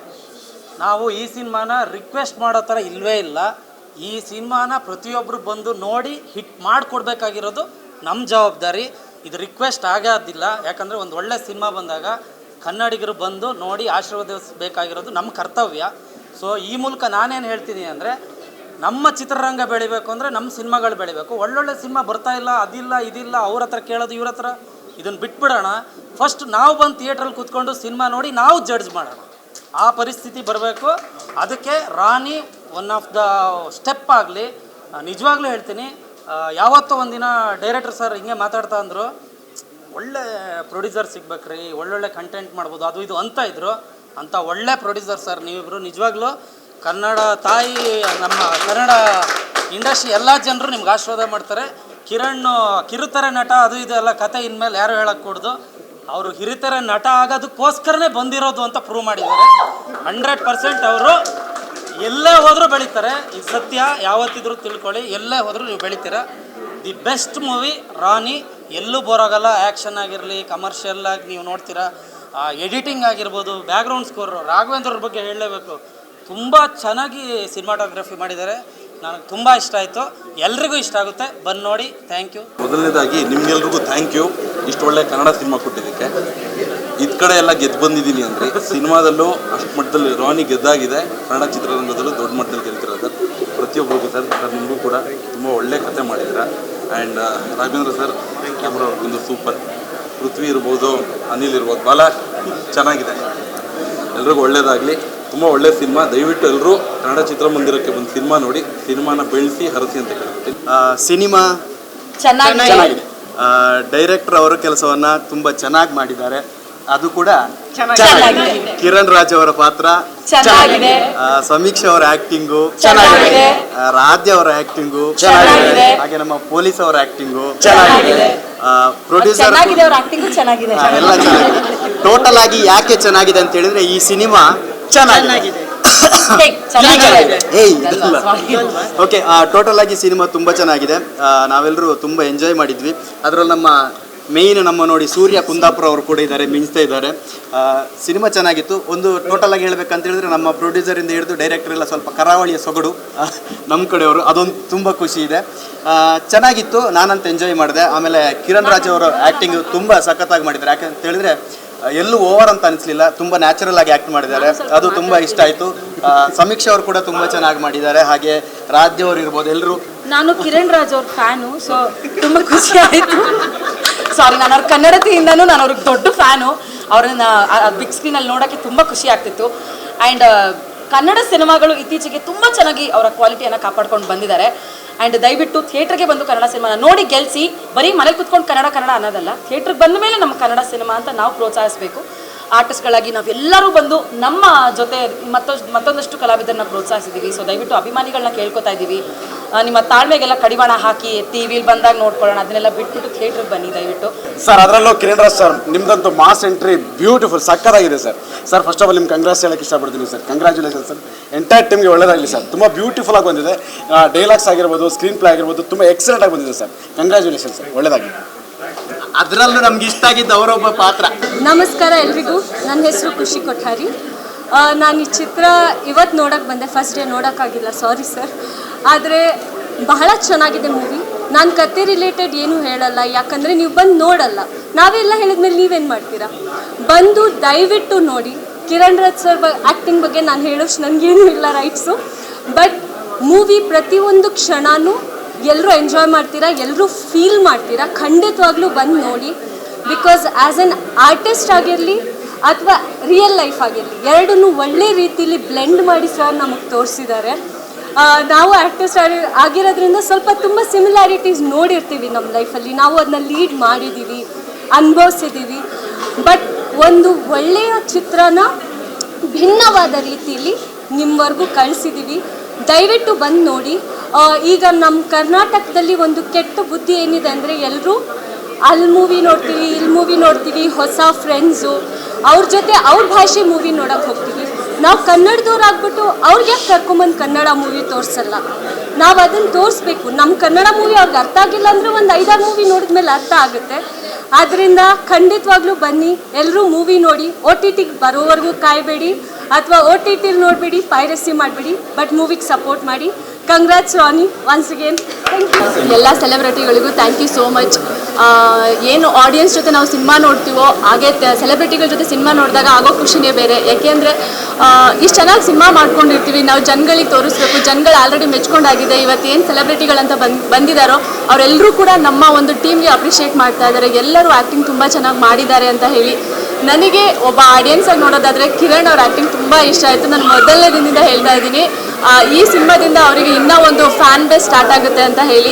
ನಾವು ಈ ಸಿನಿಮಾನ ರಿಕ್ವೆಸ್ಟ್ ಮಾಡೋ ಥರ ಇಲ್ಲವೇ ಇಲ್ಲ. ಈ ಸಿನಿಮಾನ ಪ್ರತಿಯೊಬ್ಬರು ಬಂದು ನೋಡಿ ಹಿಟ್ ಮಾಡಿಕೊಡ್ಬೇಕಾಗಿರೋದು ನಮ್ಮ ಜವಾಬ್ದಾರಿ. ಇದು ರಿಕ್ವೆಸ್ಟ್ ಆಗೋದಿಲ್ಲ, ಯಾಕಂದರೆ ಒಂದು ಒಳ್ಳೆ ಸಿನಿಮಾ ಬಂದಾಗ ಕನ್ನಡಿಗರು ಬಂದು ನೋಡಿ ಆಶೀರ್ವದಿಸಬೇಕಾಗಿರೋದು ನಮ್ಮ ಕರ್ತವ್ಯ. ಸೊ ಈ ಮೂಲಕ ನಾನೇನು ಹೇಳ್ತೀನಿ ಅಂದರೆ, ನಮ್ಮ ಚಿತ್ರರಂಗ ಬೆಳಿಬೇಕು ಅಂದರೆ ನಮ್ಮ ಸಿನಿಮಾಗಳು ಬೆಳಿಬೇಕು. ಒಳ್ಳೊಳ್ಳೆ ಸಿನಿಮಾ ಬರ್ತಾ ಇಲ್ಲ, ಅದಿಲ್ಲ ಇದಿಲ್ಲ, ಅವ್ರ ಹತ್ರ ಕೇಳೋದು ಇವ್ರ ಹತ್ರ, ಇದನ್ನು ಬಿಟ್ಬಿಡೋಣ. ಫಸ್ಟ್ ನಾವು ಬಂದು ಥಿಯೇಟ್ರಲ್ಲಿ ಕೂತ್ಕೊಂಡು ಸಿನಿಮಾ ನೋಡಿ ನಾವು ಜಡ್ಜ್ ಮಾಡೋಣ. ಆ ಪರಿಸ್ಥಿತಿ ಬರಬೇಕು. ಅದಕ್ಕೆ ರಾಣಿ ಒನ್ ಆಫ್ ದ ಸ್ಟೆಪ್ ಆಗಲಿ. ನಿಜವಾಗ್ಲೂ ಹೇಳ್ತೀನಿ, ಯಾವತ್ತೋ ಒಂದಿನ ಡೈರೆಕ್ಟರ್ ಸರ್ ಹಿಂಗೆ ಮಾತಾಡ್ತಾ ಅಂದರು, ಒಳ್ಳೆ ಪ್ರೊಡ್ಯೂಸರ್ ಸಿಗ್ಬೇಕ್ರಿ, ಒಳ್ಳೊಳ್ಳೆ ಕಂಟೆಂಟ್ ಮಾಡ್ಬೋದು, ಅದು ಇದು ಅಂತ ಇದ್ರು. ಅಂಥ ಒಳ್ಳೆ ಪ್ರೊಡ್ಯೂಸರ್ ಸರ್ ನೀವಿಬ್ಬರು. ನಿಜವಾಗ್ಲೂ ಕನ್ನಡ ತಾಯಿ, ನಮ್ಮ ಕನ್ನಡ ಇಂಡಸ್ಟ್ರಿ ಎಲ್ಲ ಜನರು ನಿಮ್ಗೆ ಆಶೀರ್ವಾದ ಮಾಡ್ತಾರೆ. ಕಿರಣ್ ಕಿರುತೆರೆ ನಟ ಅದು ಇದು ಎಲ್ಲ ಕತೆ ಇನ್ಮೇಲೆ ಯಾರು ಹೇಳಕ್ಕೆ ಕೂಡ್ದು, ಅವರು ಹಿರಿತೆರೆ ನಟ ಆಗೋದಕ್ಕೋಸ್ಕರನೇ ಬಂದಿರೋದು ಅಂತ ಪ್ರೂವ್ ಮಾಡಿದ್ದಾರೆ. 100% ಅವರು ಎಲ್ಲೇ ಹೋದರೂ ಬೆಳೀತಾರೆ. ಇದು ಸತ್ಯ, ಯಾವತ್ತಿದ್ರೂ ತಿಳ್ಕೊಳ್ಳಿ. ಎಲ್ಲೇ ಹೋದರೂ ನೀವು ಬೆಳಿತೀರಾ. ದಿ ಬೆಸ್ಟ್ ಮೂವಿ ರಾಣಿ. ಎಲ್ಲೂ ಬೋರಾಗಲ್ಲ. ಆ್ಯಕ್ಷನ್ ಆಗಿರಲಿ, ಕಮರ್ಷಿಯಲ್ ಆಗಿ ನೀವು ನೋಡ್ತೀರಾ, ಎಡಿಟಿಂಗ್ ಆಗಿರ್ಬೋದು, ಬ್ಯಾಕ್ಗ್ರೌಂಡ್ ಸ್ಕೋರ್. ರಾಘವೇಂದ್ರವ್ರ ಬಗ್ಗೆ ಹೇಳಲೇಬೇಕು, ತುಂಬ ಚೆನ್ನಾಗಿ ಸಿನಿಮಾಟೋಗ್ರಫಿ ಮಾಡಿದ್ದಾರೆ. ನನಗೆ ತುಂಬ ಇಷ್ಟ ಆಯಿತು. ಎಲ್ರಿಗೂ ಇಷ್ಟ ಆಗುತ್ತೆ, ಬಂದು ನೋಡಿ. Thank you. ಮೊದಲನೇದಾಗಿ ನಿಮ್ಗೆಲ್ರಿಗೂ ಥ್ಯಾಂಕ್ ಯು, ಇಷ್ಟು ಒಳ್ಳೆ ಕನ್ನಡ ಸಿನಿಮಾ ಕೊಟ್ಟಿದ್ದಕ್ಕೆ. ಇದ್ ಕಡೆ ಎಲ್ಲ ಗೆದ್ದು ಬಂದಿದ್ದೀನಿ ಅಂದರೆ ಸಿನಿಮಾದಲ್ಲೂ ಅಷ್ಟು ಮಟ್ಟದಲ್ಲಿ ರಾಣಿ ಗೆದ್ದಾಗಿದೆ. ಕನ್ನಡ ಚಿತ್ರರಂಗದಲ್ಲೂ ದೊಡ್ಡ ಮಟ್ಟದಲ್ಲಿ ಗೆಲ್ತಿರೋದು ಪ್ರತಿಯೊಬ್ಬರಿಗೂ. ಸರ್ ನಿಮಗೂ ಕೂಡ ತುಂಬ ಒಳ್ಳೆ ಕತೆ ಮಾಡಿದ್ದೀರಾ. ಆ್ಯಂಡ್ ರಾಘವೇಂದ್ರ ಸರ್ ಕ್ಯಾಮ್ರಾ ಒಂದು ಸೂಪರ್. ಪೃಥ್ವಿ ಇರ್ಬೋದು, ಅನಿಲ್ ಇರ್ಬೋದು, ಭಾಳ ಚೆನ್ನಾಗಿದೆ. ಎಲ್ರಿಗೂ ಒಳ್ಳೇದಾಗಲಿ. ತುಂಬ ಒಳ್ಳೆ ಸಿನಿಮಾ. ದಯವಿಟ್ಟು ಎಲ್ಲರೂ ಕನ್ನಡ ಚಿತ್ರಮಂದಿರಕ್ಕೆ ಬಂದು ಸಿನಿಮಾ ನೋಡಿ, ಸಿನಿಮಾನ ಬೆಳೆಸಿ ಹರಸಿ ಅಂತ ಕೇಳ್ತೀನಿ. ಸಿನಿಮಾ ಚೆನ್ನಾಗಿದೆ. ಡೈರೆಕ್ಟರ್ ಅವರ ಕೆಲಸವನ್ನು ತುಂಬ ಚೆನ್ನಾಗಿ ಮಾಡಿದ್ದಾರೆ. ಅದು ಕೂಡ ಚೆನ್ನಾಗಿದೆ. ಕಿರಣ್ ರಾಜ್ ಅವರ ಪಾತ್ರ ಚೆನ್ನಾಗಿದೆ. ಸಮೀಕ್ಷಾ ಅವರ ಆಕ್ಟಿಂಗು ಚೆನ್ನಾಗಿದೆ. ರಾಧ್ಯ ಅವರ ಆಕ್ಟಿಂಗು ಚೆನ್ನಾಗಿದೆ. ಹಾಗೆ ನಮ್ಮ ಪೊಲೀಸ್ ಅವರ ಆಕ್ಟಿಂಗು ಚೆನ್ನಾಗಿದೆ. ಪ್ರೊಡ್ಯೂಸರ್ ಎಲ್ಲ ಚೆನ್ನಾಗಿದೆ. ಟೋಟಲ್ ಆಗಿ ಯಾಕೆ ಚೆನ್ನಾಗಿದೆ ಅಂತ ಹೇಳಿದ್ರೆ, ಈ ಸಿನಿಮಾ ಚೆನ್ನಾಗಿದೆ. ಓಕೆ, ಟೋಟಲ್ ಆಗಿ ಸಿನಿಮಾ ತುಂಬ ಚೆನ್ನಾಗಿದೆ. ನಾವೆಲ್ಲರೂ ತುಂಬ ಎಂಜಾಯ್ ಮಾಡಿದ್ವಿ. ಅದರಲ್ಲಿ ನಮ್ಮ ಮೇಯ್ನ್ ನಮ್ಮ ನೋಡಿ ಸೂರ್ಯ ಕುಂದಾಪುರ ಅವರು ಕೂಡ ಇದ್ದಾರೆ, ಮಿಂಚ್ತಾ ಇದ್ದಾರೆ. ಸಿನಿಮಾ ಚೆನ್ನಾಗಿತ್ತು. ಒಂದು ಟೋಟಲ್ ಆಗಿ ಹೇಳ್ಬೇಕಂತ ಹೇಳಿದ್ರೆ, ನಮ್ಮ ಪ್ರೊಡ್ಯೂಸರಿಂದ ಹಿಡಿದು ಡೈರೆಕ್ಟರ್ ಎಲ್ಲ ಸ್ವಲ್ಪ ಕರಾವಳಿಯ ಸೊಗಡು ನಮ್ಮ ಕಡೆಯವರು, ಅದೊಂದು ತುಂಬ ಖುಷಿ ಇದೆ. ಚೆನ್ನಾಗಿತ್ತು, ನಾನಂತ ಎಂಜಾಯ್ ಮಾಡಿದೆ. ಆಮೇಲೆ ಕಿರಣ್ ರಾಜ್ ಅವರು ಆ್ಯಕ್ಟಿಂಗ್ ತುಂಬ ಸಖತ್ತಾಗಿ ಮಾಡಿದ್ದಾರೆ. ಯಾಕಂತ ಹೇಳಿದ್ರೆ ಎಲ್ಲೂ ಓವರ್ ಅಂತ ಅನಿಸ್ಲಿಲ್ಲ, ತುಂಬ ನ್ಯಾಚುರಲ್ ಆಗಿ ಆ್ಯಕ್ಟ್ ಮಾಡಿದ್ದಾರೆ. ಅದು ತುಂಬ ಇಷ್ಟ ಆಯಿತು. ಸಮೀಕ್ಷಾ ಅವರು ಕೂಡ ತುಂಬ ಚೆನ್ನಾಗಿ ಮಾಡಿದ್ದಾರೆ. ಹಾಗೆ ರಾಧ್ಯ ಅವರು ಇರ್ಬೋದು, ಎಲ್ಲರೂ. ನಾನು ಕಿರಣ್ ರಾಜ್ ಅವ್ರ ಫ್ಯಾನು, ಸೊ ತುಂಬ ಖುಷಿ ಆಯಿತು. ಸಾರಿ, ನಾನು ಅವ್ರ ಕನ್ನಡತಿಯಿಂದನೂ ನಾನು ಅವ್ರಿಗೆ ದೊಡ್ಡ ಫ್ಯಾನು. ಅವ್ರನ್ನ ಬಿಗ್ ಸ್ಕ್ರೀನಲ್ಲಿ ನೋಡೋಕ್ಕೆ ತುಂಬ ಖುಷಿ ಆಗ್ತಿತ್ತು. ಆ್ಯಂಡ್ ಕನ್ನಡ ಸಿನಿಮಾಗಳು ಇತ್ತೀಚೆಗೆ ತುಂಬ ಚೆನ್ನಾಗಿ ಅವರ ಕ್ವಾಲಿಟಿಯನ್ನು ಕಾಪಾಡ್ಕೊಂಡು ಬಂದಿದ್ದಾರೆ. ಆ್ಯಂಡ್ ದಯವಿಟ್ಟು ಥಿಯೇಟ್ರಿಗೆ ಬಂದು ಕನ್ನಡ ಸಿನಿಮಾನ ನೋಡಿ ಗೆಲ್ಲಿಸಿ. ಬರೀ ಮನೇಲಿ ಕುತ್ಕೊಂಡು ಕನ್ನಡ ಅನ್ನೋದಲ್ಲ, ಥಿಯೇಟ್ರಿಗೆ ಬಂದ ಮೇಲೆ ನಮ್ಮ ಕನ್ನಡ ಸಿನಿಮಾ ಅಂತ ನಾವು ಪ್ರೋತ್ಸಾಹಿಸಬೇಕು. ಆರ್ಟಿಸ್ಟ್ಗಳಾಗಿ ನಾವೆಲ್ಲರೂ ಬಂದು ನಮ್ಮ ಜೊತೆ ಮತ್ತೊಂದಷ್ಟು ಕಲಾವಿದರನ್ನ ಪ್ರೋತ್ಸಾಹಿಸಿದ್ದೀವಿ. ಸೊ ದಯವಿಟ್ಟು ಅಭಿಮಾನಿಗಳನ್ನ ಕೇಳ್ಕೊತಾ ಇದ್ದೀವಿ, ನಿಮ್ಮ ತಾಳ್ಮೆಗೆಲ್ಲ ಕಡಿವಾಣ ಹಾಕಿ ಟಿವಿಲಿ ಬಂದಾಗ ನೋಡ್ಕೊಳ್ಳೋಣ, ಅದನ್ನೆಲ್ಲ ಬಿಟ್ಬಿಟ್ಟು ಥಿಯೇಟ್ರಿಗೆ ಬನ್ನಿ ದಯವಿಟ್ಟು. ಸರ್ ಅದರಲ್ಲೂ ಕಿರಣ್ ರಾಜ್ ಸರ್, ನಿಮ್ದಂತೂ ಮಾಸ್ ಎಂಟ್ರಿ ಬ್ಯೂಟಿಫುಲ್, ಸಕ್ಕತ್ತಾಗಿದೆ sir. Sir first of all ನಿಮ್ಗೆ ಕಂಗ್ರಾಟ್ಸ್ ಹೇಳಕ್ಕೆ ಇಷ್ಟಪಡ್ತೀನಿ ಸರ್. Congratulation sir. ಎಂಟೈರ್ ಟೀಮ್ಗೆ ಒಳ್ಳೇದಾಗಲಿ ಸರ್. ತುಂಬ ಬ್ಯೂಟಿಫುಲ್ ಆಗಿ ಬಂದಿದೆ. ಡೈಲಾಗ್ಸ್ ಆಗಿರ್ಬೋದು, ಸ್ಕ್ರೀನ್ ಪ್ಲೇ ಆಗಿರ್ಬೋದು, ತುಂಬ ಎಕ್ಸಲೆಂಟ್ ಆಗಿ ಬಂದಿದೆ ಸರ್. Congratulation sir, ಒಳ್ಳೇದಾಗಿ. ಅದರಲ್ಲೂ ನಮ್ಗೆ ಇಷ್ಟ ಆಗಿದ್ದು ಅವರೊಬ್ಬ ಪಾತ್ರ. ನಮಸ್ಕಾರ ಎಲ್ರಿಗೂ, ನನ್ನ ಹೆಸರು ಖುಷಿ ಕೊಠಾರಿ. ನಾನು ಈ ಚಿತ್ರ ಇವತ್ತು ನೋಡೋಕ್ಕೆ ಬಂದೆ, ಫಸ್ಟ್ ಡೇ ನೋಡೋಕ್ಕಾಗಿಲ್ಲ, ಸಾರಿ ಸರ್. ಆದರೆ ಬಹಳ ಚೆನ್ನಾಗಿದೆ ಮೂವಿ. ನಾನು ಕತೆ ರಿಲೇಟೆಡ್ ಏನೂ ಹೇಳಲ್ಲ, ಯಾಕಂದರೆ ನೀವು ಬಂದು ನೋಡಲ್ಲ. ನಾವೆಲ್ಲ ಹೇಳಿದ್ಮೇಲೆ ನೀವೇನು ಮಾಡ್ತೀರಾ? ಬಂದು ದಯವಿಟ್ಟು ನೋಡಿ. ಕಿರಣ್ ರಾಜ್ ಸರ್ ಆ್ಯಕ್ಟಿಂಗ್ ಬಗ್ಗೆ ನಾನು ಹೇಳೋಷ್ಟು ನನಗೇನೂ ಇಲ್ಲ ರೈಟ್ಸು. ಬಟ್ ಮೂವಿ ಪ್ರತಿಯೊಂದು ಕ್ಷಣನೂ ಎಲ್ಲರೂ ಎಂಜಾಯ್ ಮಾಡ್ತೀರಾ, ಎಲ್ಲರೂ ಫೀಲ್ ಮಾಡ್ತೀರಾ. ಖಂಡಿತವಾಗ್ಲೂ ಬಂದು ನೋಡಿ. ಬಿಕಾಸ್ ಆ್ಯಸ್ ಎನ್ ಆರ್ಟಿಸ್ಟ್ ಆಗಿರಲಿ ಅಥವಾ ರಿಯಲ್ ಲೈಫ್ ಆಗಿರಲಿ, ಎರಡನ್ನೂ ಒಳ್ಳೆ ರೀತಿಯಲ್ಲಿ ಬ್ಲೆಂಡ್ ಮಾಡಿ ಸರ್ ನಮಗೆ ತೋರಿಸಿದ್ದಾರೆ. ನಾವು ಆರ್ಟಿಸ್ಟ್ ಆಗಿರೋದ್ರಿಂದ ಸ್ವಲ್ಪ ತುಂಬ ಸಿಮಿಲಾರಿಟೀಸ್ ನೋಡಿರ್ತೀವಿ ನಮ್ಮ ಲೈಫಲ್ಲಿ. ನಾವು ಅದನ್ನ ಲೀಡ್ ಮಾಡಿದ್ದೀವಿ, ಅನುಭವಿಸಿದ್ದೀವಿ. ಬಟ್ ಒಂದು ಒಳ್ಳೆಯ ಚಿತ್ರನ ಭಿನ್ನವಾದ ರೀತಿಯಲ್ಲಿ ನಿಮ್ಮವರೆಗೂ ಕಳಿಸಿದ್ದೀವಿ. ದಯವಿಟ್ಟು ಬಂದು ನೋಡಿ. ಈಗ ನಮ್ಮ ಕರ್ನಾಟಕದಲ್ಲಿ ಒಂದು ಕೆಟ್ಟ ಬುದ್ಧಿ ಏನಿದೆ ಅಂದರೆ, ಎಲ್ಲರೂ ಅಲ್ಲಿ ಮೂವಿ ನೋಡ್ತೀವಿ, ಇಲ್ಲಿ ಮೂವಿ ನೋಡ್ತೀವಿ, ಹೊಸ ಫ್ರೆಂಡ್ಸು ಅವ್ರ ಜೊತೆ ಅವ್ರ ಭಾಷೆ ಮೂವಿ ನೋಡೋಕ್ಕೆ ಹೋಗ್ತೀವಿ. ನಾವು ಕನ್ನಡದವ್ರು ಆಗ್ಬಿಟ್ಟು ಅವ್ರಿಗೆ ಕರ್ಕೊಂಬಂದು ಕನ್ನಡ ಮೂವಿ ತೋರಿಸಲ್ಲ. ನಾವು ಅದನ್ನು ತೋರಿಸ್ಬೇಕು. ನಮ್ಮ ಕನ್ನಡ ಮೂವಿ ಅವ್ರಿಗೆ ಅರ್ಥ ಆಗಿಲ್ಲ ಅಂದರೆ ಒಂದು 5-6 ಮೂವಿ ನೋಡಿದ್ಮೇಲೆ ಅರ್ಥ ಆಗುತ್ತೆ. ಆದ್ದರಿಂದ ಖಂಡಿತವಾಗ್ಲೂ ಬನ್ನಿ, ಎಲ್ಲರೂ ಮೂವಿ ನೋಡಿ. OTT ಬರೋವರೆಗೂ ಕಾಯಬೇಡಿ, ಅಥವಾ OTT ನೋಡಬೇಡಿ, ಪೈರಸಿ ಮಾಡಬೇಡಿ, ಬಟ್ ಮೂವಿಗೆ ಸಪೋರ್ಟ್ ಮಾಡಿ. Congrats Rani once again. Thank you. ಎಲ್ಲ ಸೆಲೆಬ್ರಿಟಿಗಳಿಗೂ ಥ್ಯಾಂಕ್ ಯು ಸೋ ಮಚ್. ಏನು ಆಡಿಯನ್ಸ್ ಜೊತೆ ನಾವು ಸಿನಿಮಾ ನೋಡ್ತೀವೋ ಹಾಗೆ ಸೆಲೆಬ್ರಿಟಿಗಳ ಜೊತೆ ಸಿನಿಮಾ ನೋಡಿದಾಗ ಆಗೋ ಖುಷಿನೇ ಬೇರೆ. ಯಾಕೆಂದರೆ ಇಷ್ಟು ಚೆನ್ನಾಗಿ ಸಿನಿಮಾ ಮಾಡ್ಕೊಂಡಿರ್ತೀವಿ, ನಾವು ಜನಗಳಿಗೆ ತೋರಿಸ್ಬೇಕು. ಜನಗಳು ಆಲ್ರೆಡಿ ಮೆಚ್ಕೊಂಡಾಗಿದೆ. ಇವತ್ತೇನು ಸೆಲೆಬ್ರಿಟಿಗಳಂತ ಬಂದಿದ್ದಾರೋ ಅವರೆಲ್ಲರೂ ಕೂಡ ನಮ್ಮ ಒಂದು ಟೀಮ್ಗೆ ಅಪ್ರಿಷಿಯೇಟ್ ಮಾಡ್ತಾ ಇದ್ದಾರೆ. ಎಲ್ಲರೂ ಆ್ಯಕ್ಟಿಂಗ್ ತುಂಬ ಚೆನ್ನಾಗಿ ಮಾಡಿದ್ದಾರೆ ಅಂತ ಹೇಳಿ. ನನಗೆ ಒಬ್ಬ ಆಡಿಯನ್ಸಾಗಿ ನೋಡೋದಾದರೆ ಕಿರಣ್ ಅವ್ರ ಆ್ಯಕ್ಟಿಂಗ್ ತುಂಬ ಇಷ್ಟ ಆಯಿತು. ನಾನು ಮೊದಲನೇ ದಿನದಿಂದ ಹೇಳ್ತಾ ಇದ್ದೀನಿ, ಈ ಸಿನಿಮಾದಿಂದ ಅವರಿಗೆ ಇನ್ನೂ ಒಂದು ಫ್ಯಾನ್ ಬೇಸ್ ಸ್ಟಾರ್ಟ್ ಆಗುತ್ತೆ ಅಂತ ಹೇಳಿ.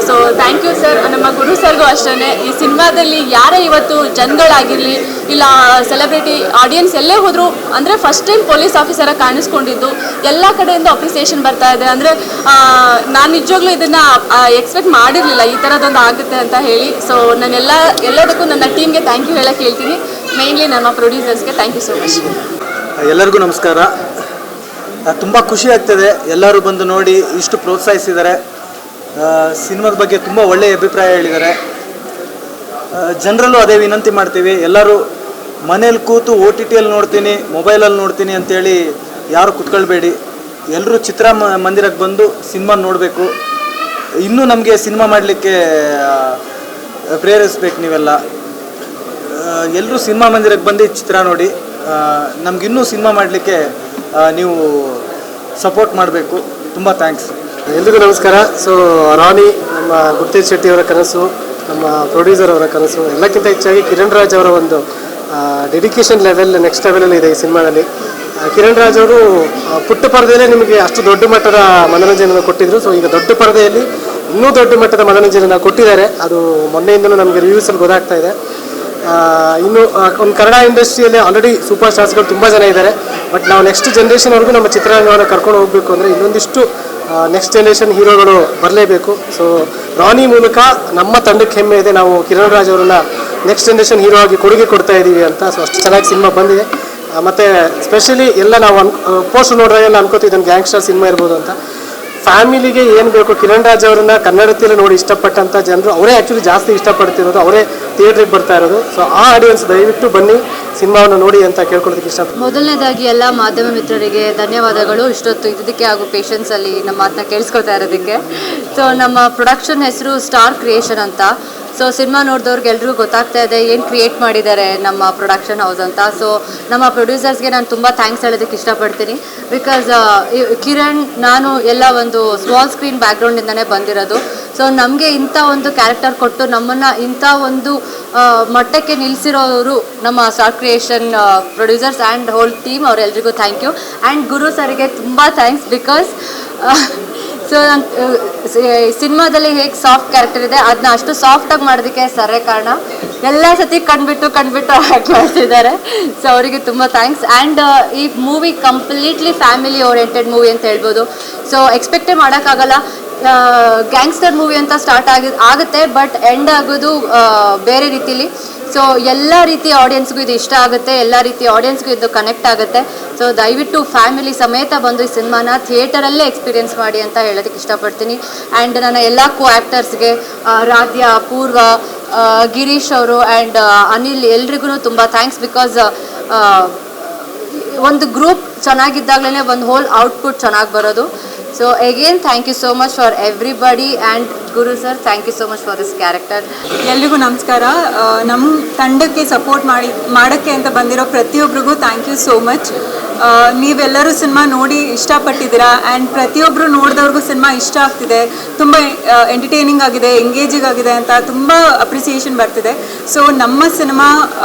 So thank you sir. ನಮ್ಮ ಗುರು ಸರ್ಗೂ ಅಷ್ಟೇ. ಈ ಸಿನಿಮಾದಲ್ಲಿ ಯಾರೇ ಇವತ್ತು ಜನಗಳಾಗಿರಲಿ ಇಲ್ಲ ಸೆಲೆಬ್ರಿಟಿ ಆಡಿಯನ್ಸ್ ಎಲ್ಲೇ ಹೋದರೂ, ಅಂದರೆ ಫಸ್ಟ್ ಟೈಮ್ ಪೊಲೀಸ್ ಆಫೀಸರಾಗಿ ಕಾಣಿಸ್ಕೊಂಡಿದ್ದು ಎಲ್ಲ ಕಡೆಯಿಂದ ಅಪ್ರಿಸಿಯೇಷನ್ ಬರ್ತಾ ಇದೆ. ಅಂದರೆ ನಾನು ನಿಜವಾಗ್ಲೂ ಇದನ್ನು ಎಕ್ಸ್ಪೆಕ್ಟ್ ಮಾಡಿರಲಿಲ್ಲ ಈ ಥರದೊಂದು ಆಗುತ್ತೆ ಅಂತ ಹೇಳಿ. ಸೊ ನಾನು ಎಲ್ಲದಕ್ಕೂ ನನ್ನ ಟೀಮ್ಗೆ ಥ್ಯಾಂಕ್ ಯು ಹೇಳೋಕ್ಕೆ ಹೇಳ್ತೀನಿ. ಮೇನ್ಲಿ ನಮ್ಮ ಪ್ರೊಡ್ಯೂಸರ್ಸ್ಗೆ ಥ್ಯಾಂಕ್ ಯು ಸೋ ಮಚ್. ಎಲ್ಲರಿಗೂ ನಮಸ್ಕಾರ. ತುಂಬ ಖುಷಿ ಆಗ್ತದೆ ಎಲ್ಲರೂ ಬಂದು ನೋಡಿ ಇಷ್ಟು ಪ್ರೋತ್ಸಾಹಿಸಿದ್ದಾರೆ. ಸಿನಿಮಾದ ಬಗ್ಗೆ ತುಂಬ ಒಳ್ಳೆಯ ಅಭಿಪ್ರಾಯ ಹೇಳಿದ್ದಾರೆ. ಜನರಲ್ಲೂ ಅದೇ ವಿನಂತಿ ಮಾಡ್ತೀವಿ, ಎಲ್ಲರೂ ಮನೇಲಿ ಕೂತು OTTಯಲ್ಲಿ ನೋಡ್ತೀನಿ, ಮೊಬೈಲಲ್ಲಿ ನೋಡ್ತೀನಿ ಅಂತೇಳಿ ಯಾರು ಕುತ್ಕೊಳ್ಬೇಡಿ. ಎಲ್ಲರೂ ಮಂದಿರಕ್ಕೆ ಬಂದು ಸಿನಿಮಾ ನೋಡಬೇಕು. ಇನ್ನೂ ನಮಗೆ ಸಿನಿಮಾ ಮಾಡಲಿಕ್ಕೆ ಪ್ರೇರಿಸ್ಬೇಕು ನೀವೆಲ್ಲ. ಎಲ್ಲರೂ ಸಿನಿಮಾ ಮಂದಿರಕ್ಕೆ ಬಂದು ಚಿತ್ರ ನೋಡಿ ನಮಗಿನ್ನೂ ಸಿನಿಮಾ ಮಾಡಲಿಕ್ಕೆ ನೀವು ಸಪೋರ್ಟ್ ಮಾಡಬೇಕು. ತುಂಬ ಥ್ಯಾಂಕ್ಸ್. ಎಲ್ರಿಗೂ ನಮಸ್ಕಾರ. ಸೊ ರಾಣಿ ನಮ್ಮ ಗುರುತೇಜ್ ಶೆಟ್ಟಿ ಅವರ ಕನಸು, ನಮ್ಮ ಪ್ರೊಡ್ಯೂಸರ್ ಅವರ ಕನಸು, ಎಲ್ಲಕ್ಕಿಂತ ಹೆಚ್ಚಾಗಿ ಕಿರಣ್ ರಾಜ್ ಅವರ ಒಂದು ಡೆಡಿಕೇಶನ್ ನೆಕ್ಸ್ಟ್ ಲೆವೆಲಲ್ಲಿ ಇದೆ ಈ ಸಿನಿಮಾದಲ್ಲಿ. ಕಿರಣ್ ರಾಜ್ ಅವರು ಪುಟ್ಟ ಪರದೆಯಲ್ಲೇ ನಿಮಗೆ ಅಷ್ಟು ದೊಡ್ಡ ಮಟ್ಟದ ಮನೋರಂಜನೆಯನ್ನು ಕೊಟ್ಟಿದ್ರು. ಸೊ ಈಗ ದೊಡ್ಡ ಪರದೆಯಲ್ಲಿ ಇನ್ನೂ ದೊಡ್ಡ ಮಟ್ಟದ ಮನೋರಂಜನೆಯನ್ನು ಕೊಟ್ಟಿದ್ದಾರೆ. ಅದು ಮೊನ್ನೆಯಿಂದಲೂ ನಮಗೆ ರಿವ್ಯೂಸಲ್ಲಿ ಗೊತ್ತಾಗ್ತಾ ಇದೆ. ಇನ್ನು ಒಂದು ಕನ್ನಡ ಇಂಡಸ್ಟ್ರಿಯಲ್ಲಿ ಆಲ್ರೆಡಿ ಸೂಪರ್ ಸ್ಟಾರ್ಸ್ಗಳು ತುಂಬ ಜನ ಇದ್ದಾರೆ. ಬಟ್ ನಾವು ನೆಕ್ಸ್ಟ್ ಜನ್ರೇಷನ್ವರೆಗೂ ನಮ್ಮ ಚಿತ್ರರಂಗವನ್ನು ಕರ್ಕೊಂಡು ಹೋಗಬೇಕು ಅಂದರೆ ಇನ್ನೊಂದಿಷ್ಟು ನೆಕ್ಸ್ಟ್ ಜನ್ರೇಷನ್ ಹೀರೋಗಳು ಬರಲೇಬೇಕು. ಸೊ ರಾಣಿ ಮೂಲಕ ನಮ್ಮ ತಂಡಕ್ಕೆ ಹೆಮ್ಮೆ ಇದೆ, ನಾವು ಕಿರಣ್ ರಾಜ್ ಅವರನ್ನ ನೆಕ್ಸ್ಟ್ ಜನ್ರೇಷನ್ ಹೀರೋ ಆಗಿ ಕೊಡುಗೆ ಕೊಡ್ತಾ ಇದ್ದೀವಿ ಅಂತ. ಸೊ ಅಷ್ಟು ಚೆನ್ನಾಗಿ ಸಿನಿಮಾ ಬಂದಿದೆ. ಮತ್ತು ಸ್ಪೆಷಲಿ ಎಲ್ಲ ನಾವು ಪೋಸ್ಟ್ ನೋಡಿದಾಗೆಲ್ಲ ಅನ್ಕೋತೀವಿ ಇದೊಂದು ಗ್ಯಾಂಗ್ಸ್ಟರ್ ಸಿನಿಮಾ ಇರ್ಬೋದು ಅಂತ. ಫ್ಯಾಮಿಲಿಗೆ ಏನು ಬೇಕು, ಕಿರಣ್ ರಾಜ್ ಅವರನ್ನ ಕನ್ನಡತಿಯಲ್ಲಿ ನೋಡಿ ಇಷ್ಟಪಟ್ಟಂಥ ಜನರು ಅವರೇ ಆ್ಯಕ್ಚುಲಿ ಜಾಸ್ತಿ ಇಷ್ಟಪಡ್ತಿರೋದು, ಅವರೇ ಥಿಯೇಟ್ರಿಗೆ ಬರ್ತಾ ಇರೋದು. ಸೊ ಆ ಆಡಿಯನ್ಸ್ ದಯವಿಟ್ಟು ಬನ್ನಿ ಸಿನಿಮಾವನ್ನು ನೋಡಿ ಅಂತ ಕೇಳ್ಕೊಳ್ಳೋದಕ್ಕೆ ಇಷ್ಟಪಡ್ತೀನಿ. ಮೊದಲನೇದಾಗಿ ಎಲ್ಲ ಮಾಧ್ಯಮ ಮಿತ್ರರಿಗೆ ಧನ್ಯವಾದಗಳು, ಇಷ್ಟೊತ್ತು ಇದಕ್ಕೆ ಹಾಗೂ ಪೇಷನ್ಸಲ್ಲಿ ನಮ್ಮ ಮಾತನ್ನ ಕೇಳಿಸ್ಕೊಳ್ತಾ ಇರೋದಕ್ಕೆ. ಸೊ ನಮ್ಮ ಪ್ರೊಡಕ್ಷನ್ ಹೆಸರು ಸ್ಟಾರ್ ಕ್ರಿಯೇಷನ್ ಅಂತ. ಸೊ ಸಿನಿಮಾ ನೋಡಿದವ್ರಿಗೆ ಎಲ್ರಿಗೂ ಗೊತ್ತಾಗ್ತಾ ಇದೆ ಏನು ಕ್ರಿಯೇಟ್ ಮಾಡಿದ್ದಾರೆ ನಮ್ಮ ಪ್ರೊಡಕ್ಷನ್ ಹೌಸ್ ಅಂತ. ಸೊ ನಮ್ಮ ಪ್ರೊಡ್ಯೂಸರ್ಸ್ಗೆ ನಾನು ತುಂಬ ಥ್ಯಾಂಕ್ಸ್ ಹೇಳೋದಕ್ಕೆ ಇಷ್ಟಪಡ್ತೀನಿ. ಬಿಕಾಸ್ ಕಿರಣ್ ನಾನು ಎಲ್ಲ ಒಂದು ಸ್ಮಾಲ್ ಸ್ಕ್ರೀನ್ ಬ್ಯಾಕ್ಗ್ರೌಂಡಿಂದನೇ ಬಂದಿರೋದು. ಸೊ ನಮಗೆ ಇಂಥ ಒಂದು ಕ್ಯಾರೆಕ್ಟರ್ ಕೊಟ್ಟು ನಮ್ಮನ್ನು ಇಂಥ ಒಂದು ಮಟ್ಟಕ್ಕೆ ನಿಲ್ಲಿಸಿರೋರು ನಮ್ಮ star creation producers and whole team. ಅವರೆಲ್ಲರಿಗೂ ಥ್ಯಾಂಕ್ ಯು. ಆ್ಯಂಡ್ ಗುರು ಸರ್ಗೆ ತುಂಬ ಥ್ಯಾಂಕ್ಸ್. ಬಿಕಾಸ್ ಸೊ ಸಿನಿಮಾದಲ್ಲಿ ಹೇಗೆ ಸಾಫ್ಟ್ ಕ್ಯಾರೆಕ್ಟರ್ ಇದೆ ಅದನ್ನ ಅಷ್ಟು ಸಾಫ್ಟಾಗಿ ಮಾಡೋದಕ್ಕೆ ಸರ್ರೇ ಕಾರಣ. ಎಲ್ಲ ಸತಿ ಕಂಡುಬಿಟ್ಟು ಆ್ಯಕ್ಟ್ ಮಾಡ್ತಿದ್ದಾರೆ. ಸೊ ಅವರಿಗೆ ತುಂಬ ಥ್ಯಾಂಕ್ಸ್. ಆ್ಯಂಡ್ ಈ movie completely family oriented movie ಅಂತ ಹೇಳ್ಬೋದು. ಸೊ ಎಕ್ಸ್ಪೆಕ್ಟೇ ಮಾಡೋಕ್ಕಾಗಲ್ಲ. ಗ್ಯಾಂಗ್ಸ್ಟರ್ ಮೂವಿ ಅಂತ ಸ್ಟಾರ್ಟ್ ಆಗುತ್ತೆ, ಬಟ್ ಎಂಡ್ ಆಗೋದು ಬೇರೆ ರೀತಿಲಿ. ಸೊ ಎಲ್ಲ ರೀತಿಯ ಆಡಿಯನ್ಸ್ಗೂ ಇದು ಇಷ್ಟ ಆಗುತ್ತೆ, ಎಲ್ಲ ರೀತಿಯ ಆಡಿಯನ್ಸ್ಗೂ ಇದು ಕನೆಕ್ಟ್ ಆಗುತ್ತೆ. ಸೊ ದಯವಿಟ್ಟು ಫ್ಯಾಮಿಲಿ ಸಮೇತ ಬಂದು ಈ ಸಿನಿಮಾನ ಥಿಯೇಟರಲ್ಲೇ ಎಕ್ಸ್ಪೀರಿಯೆನ್ಸ್ ಮಾಡಿ ಅಂತ ಹೇಳೋದಕ್ಕೆ ಇಷ್ಟಪಡ್ತೀನಿ. ಆ್ಯಂಡ್ ನನ್ನ ಎಲ್ಲ ಕೋ ಆ್ಯಕ್ಟರ್ಸ್ಗೆ ರಾಧ್ಯ, ಪೂರ್ವ, ಗಿರೀಶ್ ಅವರು ಆ್ಯಂಡ್ ಅನಿಲ್ ಎಲ್ರಿಗೂ ತುಂಬ ಥ್ಯಾಂಕ್ಸ್. ಬಿಕಾಸ್ ಒಂದು ಗ್ರೂಪ್ ಚೆನ್ನಾಗಿದ್ದಾಗಲೇ ಒಂದು ಹೋಲ್ ಔಟ್ಪುಟ್ ಚೆನ್ನಾಗಿ ಬರೋದು. So again thank you so much for everybody. And Guru sir, thank you so much for this character. ಎಲ್ರಿಗೂ ನಮಸ್ಕಾರ. ನಮ್ಮ ತಂಡಕ್ಕೆ ಸಪೋರ್ಟ್ ಮಾಡೋಕ್ಕೆ ಅಂತ ಬಂದಿರೋ ಪ್ರತಿಯೊಬ್ಬರಿಗೂ ಥ್ಯಾಂಕ್ ಯು ಸೋ ಮಚ್. ನೀವೆಲ್ಲರೂ ಸಿನಿಮಾ ನೋಡಿ ಇಷ್ಟಪಟ್ಟಿದ್ದೀರಾ. ಆ್ಯಂಡ್ ಪ್ರತಿಯೊಬ್ಬರು ನೋಡಿದವ್ರಿಗೂ ಸಿನಿಮಾ ಇಷ್ಟ ಆಗ್ತಿದೆ, ತುಂಬ ಎಂಟರ್ಟೈನಿಂಗ್ ಆಗಿದೆ, ಎಂಗೇಜಿಂಗ್ ಆಗಿದೆ ಅಂತ ತುಂಬ ಅಪ್ರಿಸಿಯೇಷನ್ ಬರ್ತಿದೆ. ಸೊ ನಮ್ಮ ಸಿನಿಮಾ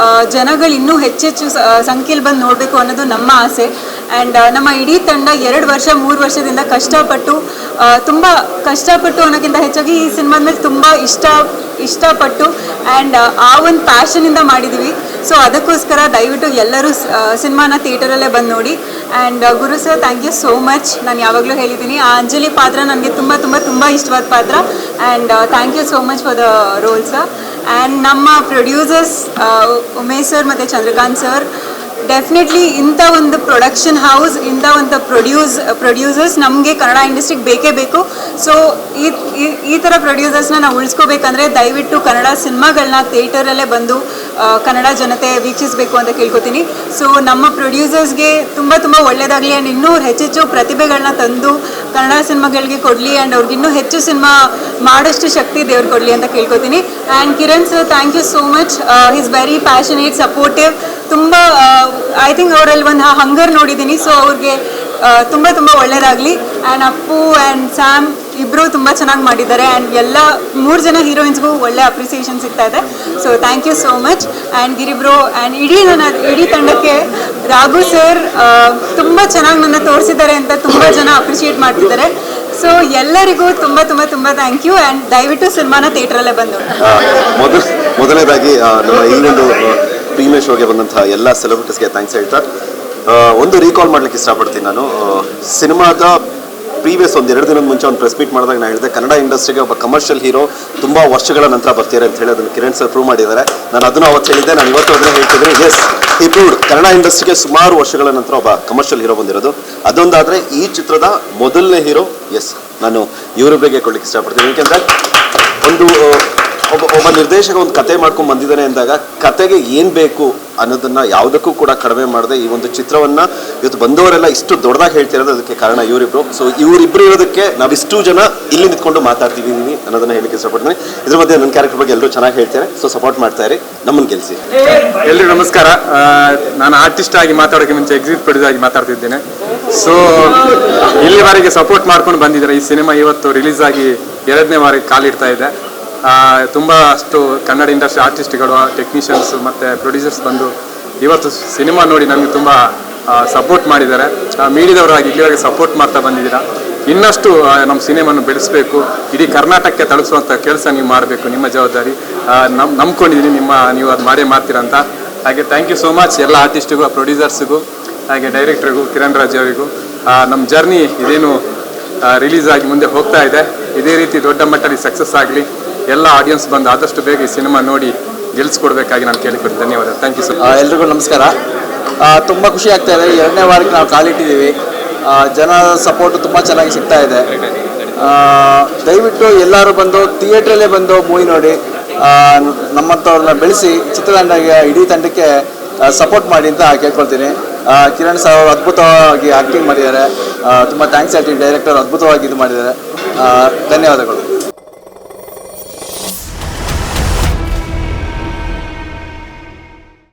ಜನಗಳು ಇನ್ನೂ ಹೆಚ್ಚೆಚ್ಚು ಸಂಖ್ಯೆಯಲ್ಲಿ ಬಂದು ನೋಡಬೇಕು ಅನ್ನೋದು ನಮ್ಮ ಆಸೆ. ಆ್ಯಂಡ್ ನಮ್ಮ ಇಡೀ ತಂಡ 2 ವರ್ಷ 3 ವರ್ಷದಿಂದ ತುಂಬ ಕಷ್ಟಪಟ್ಟು ಅನ್ನೋಕ್ಕಿಂತ ಹೆಚ್ಚಾಗಿ ಈ ಸಿನಿಮಾದ ಮೇಲೆ ತುಂಬ ಇಷ್ಟಪಟ್ಟು ಆ್ಯಂಡ್ ಆ ಒಂದು ಪ್ಯಾಷನಿಂದ ಮಾಡಿದ್ದೀವಿ. ಸೊ ಅದಕ್ಕೋಸ್ಕರ ದಯವಿಟ್ಟು ಎಲ್ಲರೂ ಸಿನಿಮಾನ ಥಿಯೇಟರಲ್ಲೇ ಬಂದು ನೋಡಿ. And Guru sir, thank you so much. ನಾನು ಯಾವಾಗಲೂ ಹೇಳಿದ್ದೀನಿ, ಆ ಅಂಜಲಿ ಪಾತ್ರ ನನಗೆ ತುಂಬ ತುಂಬ ತುಂಬ ಇಷ್ಟವಾದ ಪಾತ್ರ. And thank you so much for the role sir. And ನಮ್ಮ ಪ್ರೊಡ್ಯೂಸರ್ಸ್ ಉಮೇಶ್ ಸರ್ ಮತ್ತು ಚಂದ್ರಕಾಂತ್ ಸರ್, ಡೆಫಿನೆಟ್ಲಿ ಇಂಥ ಒಂದು ಪ್ರೊಡಕ್ಷನ್ ಹೌಸ್, ಇಂಥ ಒಂದು ಪ್ರೊಡ್ಯೂಸರ್ಸ್ ನಮಗೆ ಕನ್ನಡ ಇಂಡಸ್ಟ್ರಿಗೆ ಬೇಕೇ ಬೇಕು. ಸೊ ಈ ಥರ ಪ್ರೊಡ್ಯೂಸರ್ಸ್ನ ನಾವು ಉಳಿಸ್ಕೋಬೇಕಂದ್ರೆ ದಯವಿಟ್ಟು ಕನ್ನಡ ಸಿನಿಮಾಗಳನ್ನ ಥಿಯೇಟರಲ್ಲೇ ಬಂದು ಕನ್ನಡ ಜನತೆ ವೀಕ್ಷಿಸಬೇಕು ಅಂತ ಕೇಳ್ಕೊತೀನಿ. ಸೊ ನಮ್ಮ ಪ್ರೊಡ್ಯೂಸರ್ಸ್ಗೆ ತುಂಬ ಒಳ್ಳೆಯದಾಗಲಿ ಆ್ಯಂಡ್ ಇನ್ನೂ ಹೆಚ್ಚೆಚ್ಚು ಪ್ರತಿಭೆಗಳನ್ನ ತಂದು ಕನ್ನಡ ಸಿನಿಮಾಗಳಿಗೆ ಕೊಡಲಿ ಆ್ಯಂಡ್ ಅವ್ರಿಗೆ ಇನ್ನೂ ಹೆಚ್ಚು ಸಿನಿಮಾ ಮಾಡೋಷ್ಟು ಶಕ್ತಿ ದೇವ್ರು ಕೊಡಲಿ ಅಂತ ಕೇಳ್ಕೊತೀನಿ. And Kiran sir, thank you so much. Is very passionate, supportive. ತುಂಬ ಐ ಥಿಂಕ್ ಅವರಲ್ಲಿ ಒಂದು ಹಂಗರ್ ನೋಡಿದ್ದೀನಿ. ಸೊ ಅವ್ರಿಗೆ ತುಂಬ ಒಳ್ಳೆಯದಾಗಲಿ. ಆ್ಯಂಡ್ ಅಪ್ಪು ಆ್ಯಂಡ್ ಸ್ಯಾಮ್ ಇಬ್ಬರು ತುಂಬ ಚೆನ್ನಾಗಿ ಮಾಡಿದ್ದಾರೆ. ಆ್ಯಂಡ್ ಎಲ್ಲ 3 ಜನ ಹೀರೋಯಿನ್ಸ್ಗೂ ಒಳ್ಳೆ ಅಪ್ರಿಸಿಯೇಷನ್ ಸಿಗ್ತಾ ಇದೆ. So thank you so much. And Giri bro and ಇಡೀ ತಂಡಕ್ಕೆ ರಾಘು ಸರ್ ತುಂಬ ಚೆನ್ನಾಗಿ ನನ್ನ ತೋರಿಸಿದ್ದಾರೆ ಅಂತ ತುಂಬ ಜನ ಅಪ್ರಿಷಿಯೇಟ್ ಮಾಡ್ತಿದ್ದಾರೆ. ಸೊ ಎಲ್ಲರಿಗೂ ತುಂಬ ಥ್ಯಾಂಕ್ ಯು. ಆ್ಯಂಡ್ ದಯವಿಟ್ಟು ಸಿನಿಮಾನ ಥಿಯೇಟ್ರಲ್ಲೇ ಬಂದು ಮೊದಲನೇದಾಗಿ ನಮ್ಮ ಈ ಒಂದು ಪ್ರೀಮಿಯರ್ ಶೋಗೆ ಬಂದಂತಹ ಎಲ್ಲ ಸೆಲೆಬ್ರಿಟೀಸ್ಗೆ ಥ್ಯಾಂಕ್ಸ್ ಹೇಳ್ತಾ ಒಂದು ರೀಕಾಲ್ ಮಾಡ್ಲಿಕ್ಕೆ ಇಷ್ಟಪಡ್ತೀನಿ. ನಾನು ಸಿನಿಮಾದ ಪ್ರೀವಿಯಸ್ ಒಂದು 2 ದಿನದ ಮುಂಚೆ ಒಂದು ಪ್ರೆಸ್ ಮೀಟ್ ಮಾಡಿದಾಗ ನಾನು ಹೇಳಿದೆ ಕನ್ನಡ ಇಂಡಸ್ಟ್ರಿಗೆ ಒಬ್ಬ ಕಮರ್ಷಿಯಲ್ ಹೀರೋ ತುಂಬ ವರ್ಷಗಳ ನಂತರ ಬರ್ತಾರೆ ಅಂತ ಹೇಳಿ ಅದನ್ನು ಕಿರಣ್ ಸರ್ ಪ್ರೂವ್ ಮಾಡಿದ್ದಾರೆ. ನಾನು ಅದನ್ನು ಅವತ್ತು ಹೇಳಿದ್ದೆ, ನಾನು ಇವತ್ತು ಅದನ್ನು ಹೇಳ್ತಿದ್ದೀನಿ. ಎಸ್, ಈ ಪ್ರೂವ್ಡ್ ಕನ್ನಡ ಇಂಡಸ್ಟ್ರಿಗೆ ಸುಮಾರು ವರ್ಷಗಳ ನಂತರ ಒಬ್ಬ ಕಮರ್ಷಿಯಲ್ ಹೀರೋ ಬಂದಿರೋದು. ಅದೊಂದಾದರೆ ಈ ಚಿತ್ರದ ಮೊದಲನೇ ಹೀರೋ ಎಸ್ ನಾನು ಇವರಿಬ್ಬರಿಗೆ ಕೊಡ್ಲಿಕ್ಕೆ ಇಷ್ಟಪಡ್ತೀನಿ. ಏಕೆಂದರೆ ಒಬ್ಬ ನಿರ್ದೇಶಕ ಒಂದು ಕತೆ ಮಾಡ್ಕೊಂಡು ಬಂದಿದ್ದಾನೆ ಅಂದಾಗ ಕತೆಗೆ ಏನು ಬೇಕು ಅನ್ನೋದನ್ನು ಯಾವುದಕ್ಕೂ ಕೂಡ ಕಡಿಮೆ ಮಾಡದೆ ಈ ಒಂದು ಚಿತ್ರವನ್ನು ಇವತ್ತು ಬಂದವರೆಲ್ಲ ಇಷ್ಟು ದೊಡ್ಡದಾಗಿ ಹೇಳ್ತಿರೋದು ಅದಕ್ಕೆ ಕಾರಣ ಇವರಿಬ್ರು. ಸೊ ಇವರಿಬ್ರು ಇರೋದಕ್ಕೆ ನಾವಿಷ್ಟು ಜನ ಇಲ್ಲಿ ನಿಂತ್ಕೊಂಡು ಮಾತಾಡ್ತಿದ್ದೀನಿ ಅನ್ನೋದನ್ನ ಹೇಳಕ್ಕೆ ಇಷ್ಟಪಡ್ತೀನಿ. ಇದ್ರ ಮಧ್ಯೆ ನನ್ನ ಕ್ಯಾರೆಕ್ಟರ್ ಬಗ್ಗೆ ಎಲ್ಲರೂ ಚೆನ್ನಾಗಿ ಹೇಳ್ತಾರೆ. ಸೊ ಸಪೋರ್ಟ್ ಮಾಡ್ತಾ ಇರಿ, ನಮ್ಮನ್ನು ಗೆಲ್ಲಿಸಿ. ಎಲ್ರಿಗೂ ನಮಸ್ಕಾರ. ನಾನು ಆರ್ಟಿಸ್ಟ್ ಆಗಿ ಮಾತಾಡೋಕ್ಕೆ ಮುಂಚೆ ಎಕ್ಸಿಕ್ಯೂಟಿವ್ ಪ್ರೊಡ್ಯೂಸರ್ ಆಗಿ ಮಾತಾಡ್ತಿದ್ದೇನೆ. ಸೊ ಇಲ್ಲಿವರೆಗೆ ಸಪೋರ್ಟ್ ಮಾಡ್ಕೊಂಡು ಬಂದಿದ್ದಾರೆ. ಈ ಸಿನಿಮಾ ಇವತ್ತು ರಿಲೀಸ್ ಆಗಿ 2ನೇ ವಾರಕ್ಕೆ ಕಾಲಿಡ್ತಾ ಇದೆ. ತುಂಬ ಅಷ್ಟು ಕನ್ನಡ ಇಂಡಸ್ಟ್ರಿ ಆರ್ಟಿಸ್ಟ್ಗಳು, ಟೆಕ್ನಿಷಿಯನ್ಸು ಮತ್ತು ಪ್ರೊಡ್ಯೂಸರ್ಸ್ ಬಂದು ಇವತ್ತು ಸಿನಿಮಾ ನೋಡಿ ನನಗೆ ತುಂಬ ಸಪೋರ್ಟ್ ಮಾಡಿದ್ದಾರೆ. ಮೀಡಿಯಾದವರಾಗಿ ಇಲ್ಲಿವರೆಗೆ ಸಪೋರ್ಟ್ ಮಾಡ್ತಾ ಬಂದಿದ್ದೀರಾ. ಇನ್ನಷ್ಟು ನಮ್ಮ ಸಿನಿಮಾನ ಬೆಳೆಸಬೇಕು, ಇಡೀ ಕರ್ನಾಟಕಕ್ಕೆ ತಲುಪಿಸುವಂಥ ಕೆಲಸ ನೀವು ಮಾಡಬೇಕು, ನಿಮ್ಮ ಜವಾಬ್ದಾರಿ. ನಂಬ್ಕೊಂಡಿದ್ದೀನಿ ನೀವು ಅದು ಮಾಡೇ ಮಾಡ್ತೀರಾ ಅಂತ. ಹಾಗೆ ಥ್ಯಾಂಕ್ ಯು ಸೋ ಮಚ್ ಎಲ್ಲ ಆರ್ಟಿಸ್ಟಿಗೂ, ಪ್ರೊಡ್ಯೂಸರ್ಸಿಗೂ, ಹಾಗೆ ಡೈರೆಕ್ಟ್ರಿಗೂ, ಕಿರಣ್ ರಾಜ್ ಅವರಿಗೂ. ನಮ್ಮ ಜರ್ನಿ ಇದೇನು ರಿಲೀಸ್ ಆಗಿ ಮುಂದೆ ಹೋಗ್ತಾ ಇದೆ, ಇದೇ ರೀತಿ ದೊಡ್ಡ ಮಟ್ಟದಲ್ಲಿ ಸಕ್ಸಸ್ ಆಗಲಿ. ಎಲ್ಲ ಆಡಿಯನ್ಸ್ ಬಂದು ಆದಷ್ಟು ಬೇಗ ಈ ಸಿನಿಮಾ ನೋಡಿ ಗೆಲ್ಲಿಸ್ಕೊಡ್ಬೇಕಾಗಿ ನಾನು ಕೇಳಿಕೊಡ್ತೀನಿ. ಧನ್ಯವಾದ. Thank you sir. ಎಲ್ರಿಗೂ ನಮಸ್ಕಾರ. ತುಂಬ ಖುಷಿ ಆಗ್ತಾ ಇದೆ. 2ನೇ ವಾರಕ್ಕೆ ನಾವು ಕಾಲಿಟ್ಟಿದ್ದೀವಿ. ಜನ ಸಪೋರ್ಟು ತುಂಬ ಚೆನ್ನಾಗಿ ಸಿಗ್ತಾ ಇದೆ. ದಯವಿಟ್ಟು ಎಲ್ಲರೂ ಬಂದು ಥಿಯೇಟ್ರಲ್ಲೇ ಬಂದು ಮೂವಿ ನೋಡಿ ನಮ್ಮಂಥವ್ರನ್ನ ಬೆಳೆಸಿ ಚಿತ್ರತಂಡಕ್ಕೆ, ಇಡೀ ತಂಡಕ್ಕೆ ಸಪೋರ್ಟ್ ಮಾಡಿ ಅಂತ ಕೇಳ್ಕೊಳ್ತೀನಿ. ಕಿರಣ್ ಸರ್ ಅವರು ಅದ್ಭುತವಾಗಿ ಆ್ಯಕ್ಟಿಂಗ್ ಮಾಡಿದ್ದಾರೆ. ತುಂಬ ಥ್ಯಾಂಕ್ಸ್ ಹೇಳ್ತೀನಿ. ಡೈರೆಕ್ಟರ್ ಅದ್ಭುತವಾಗಿ ಇದು ಮಾಡಿದ್ದಾರೆ. ಧನ್ಯವಾದಗಳು.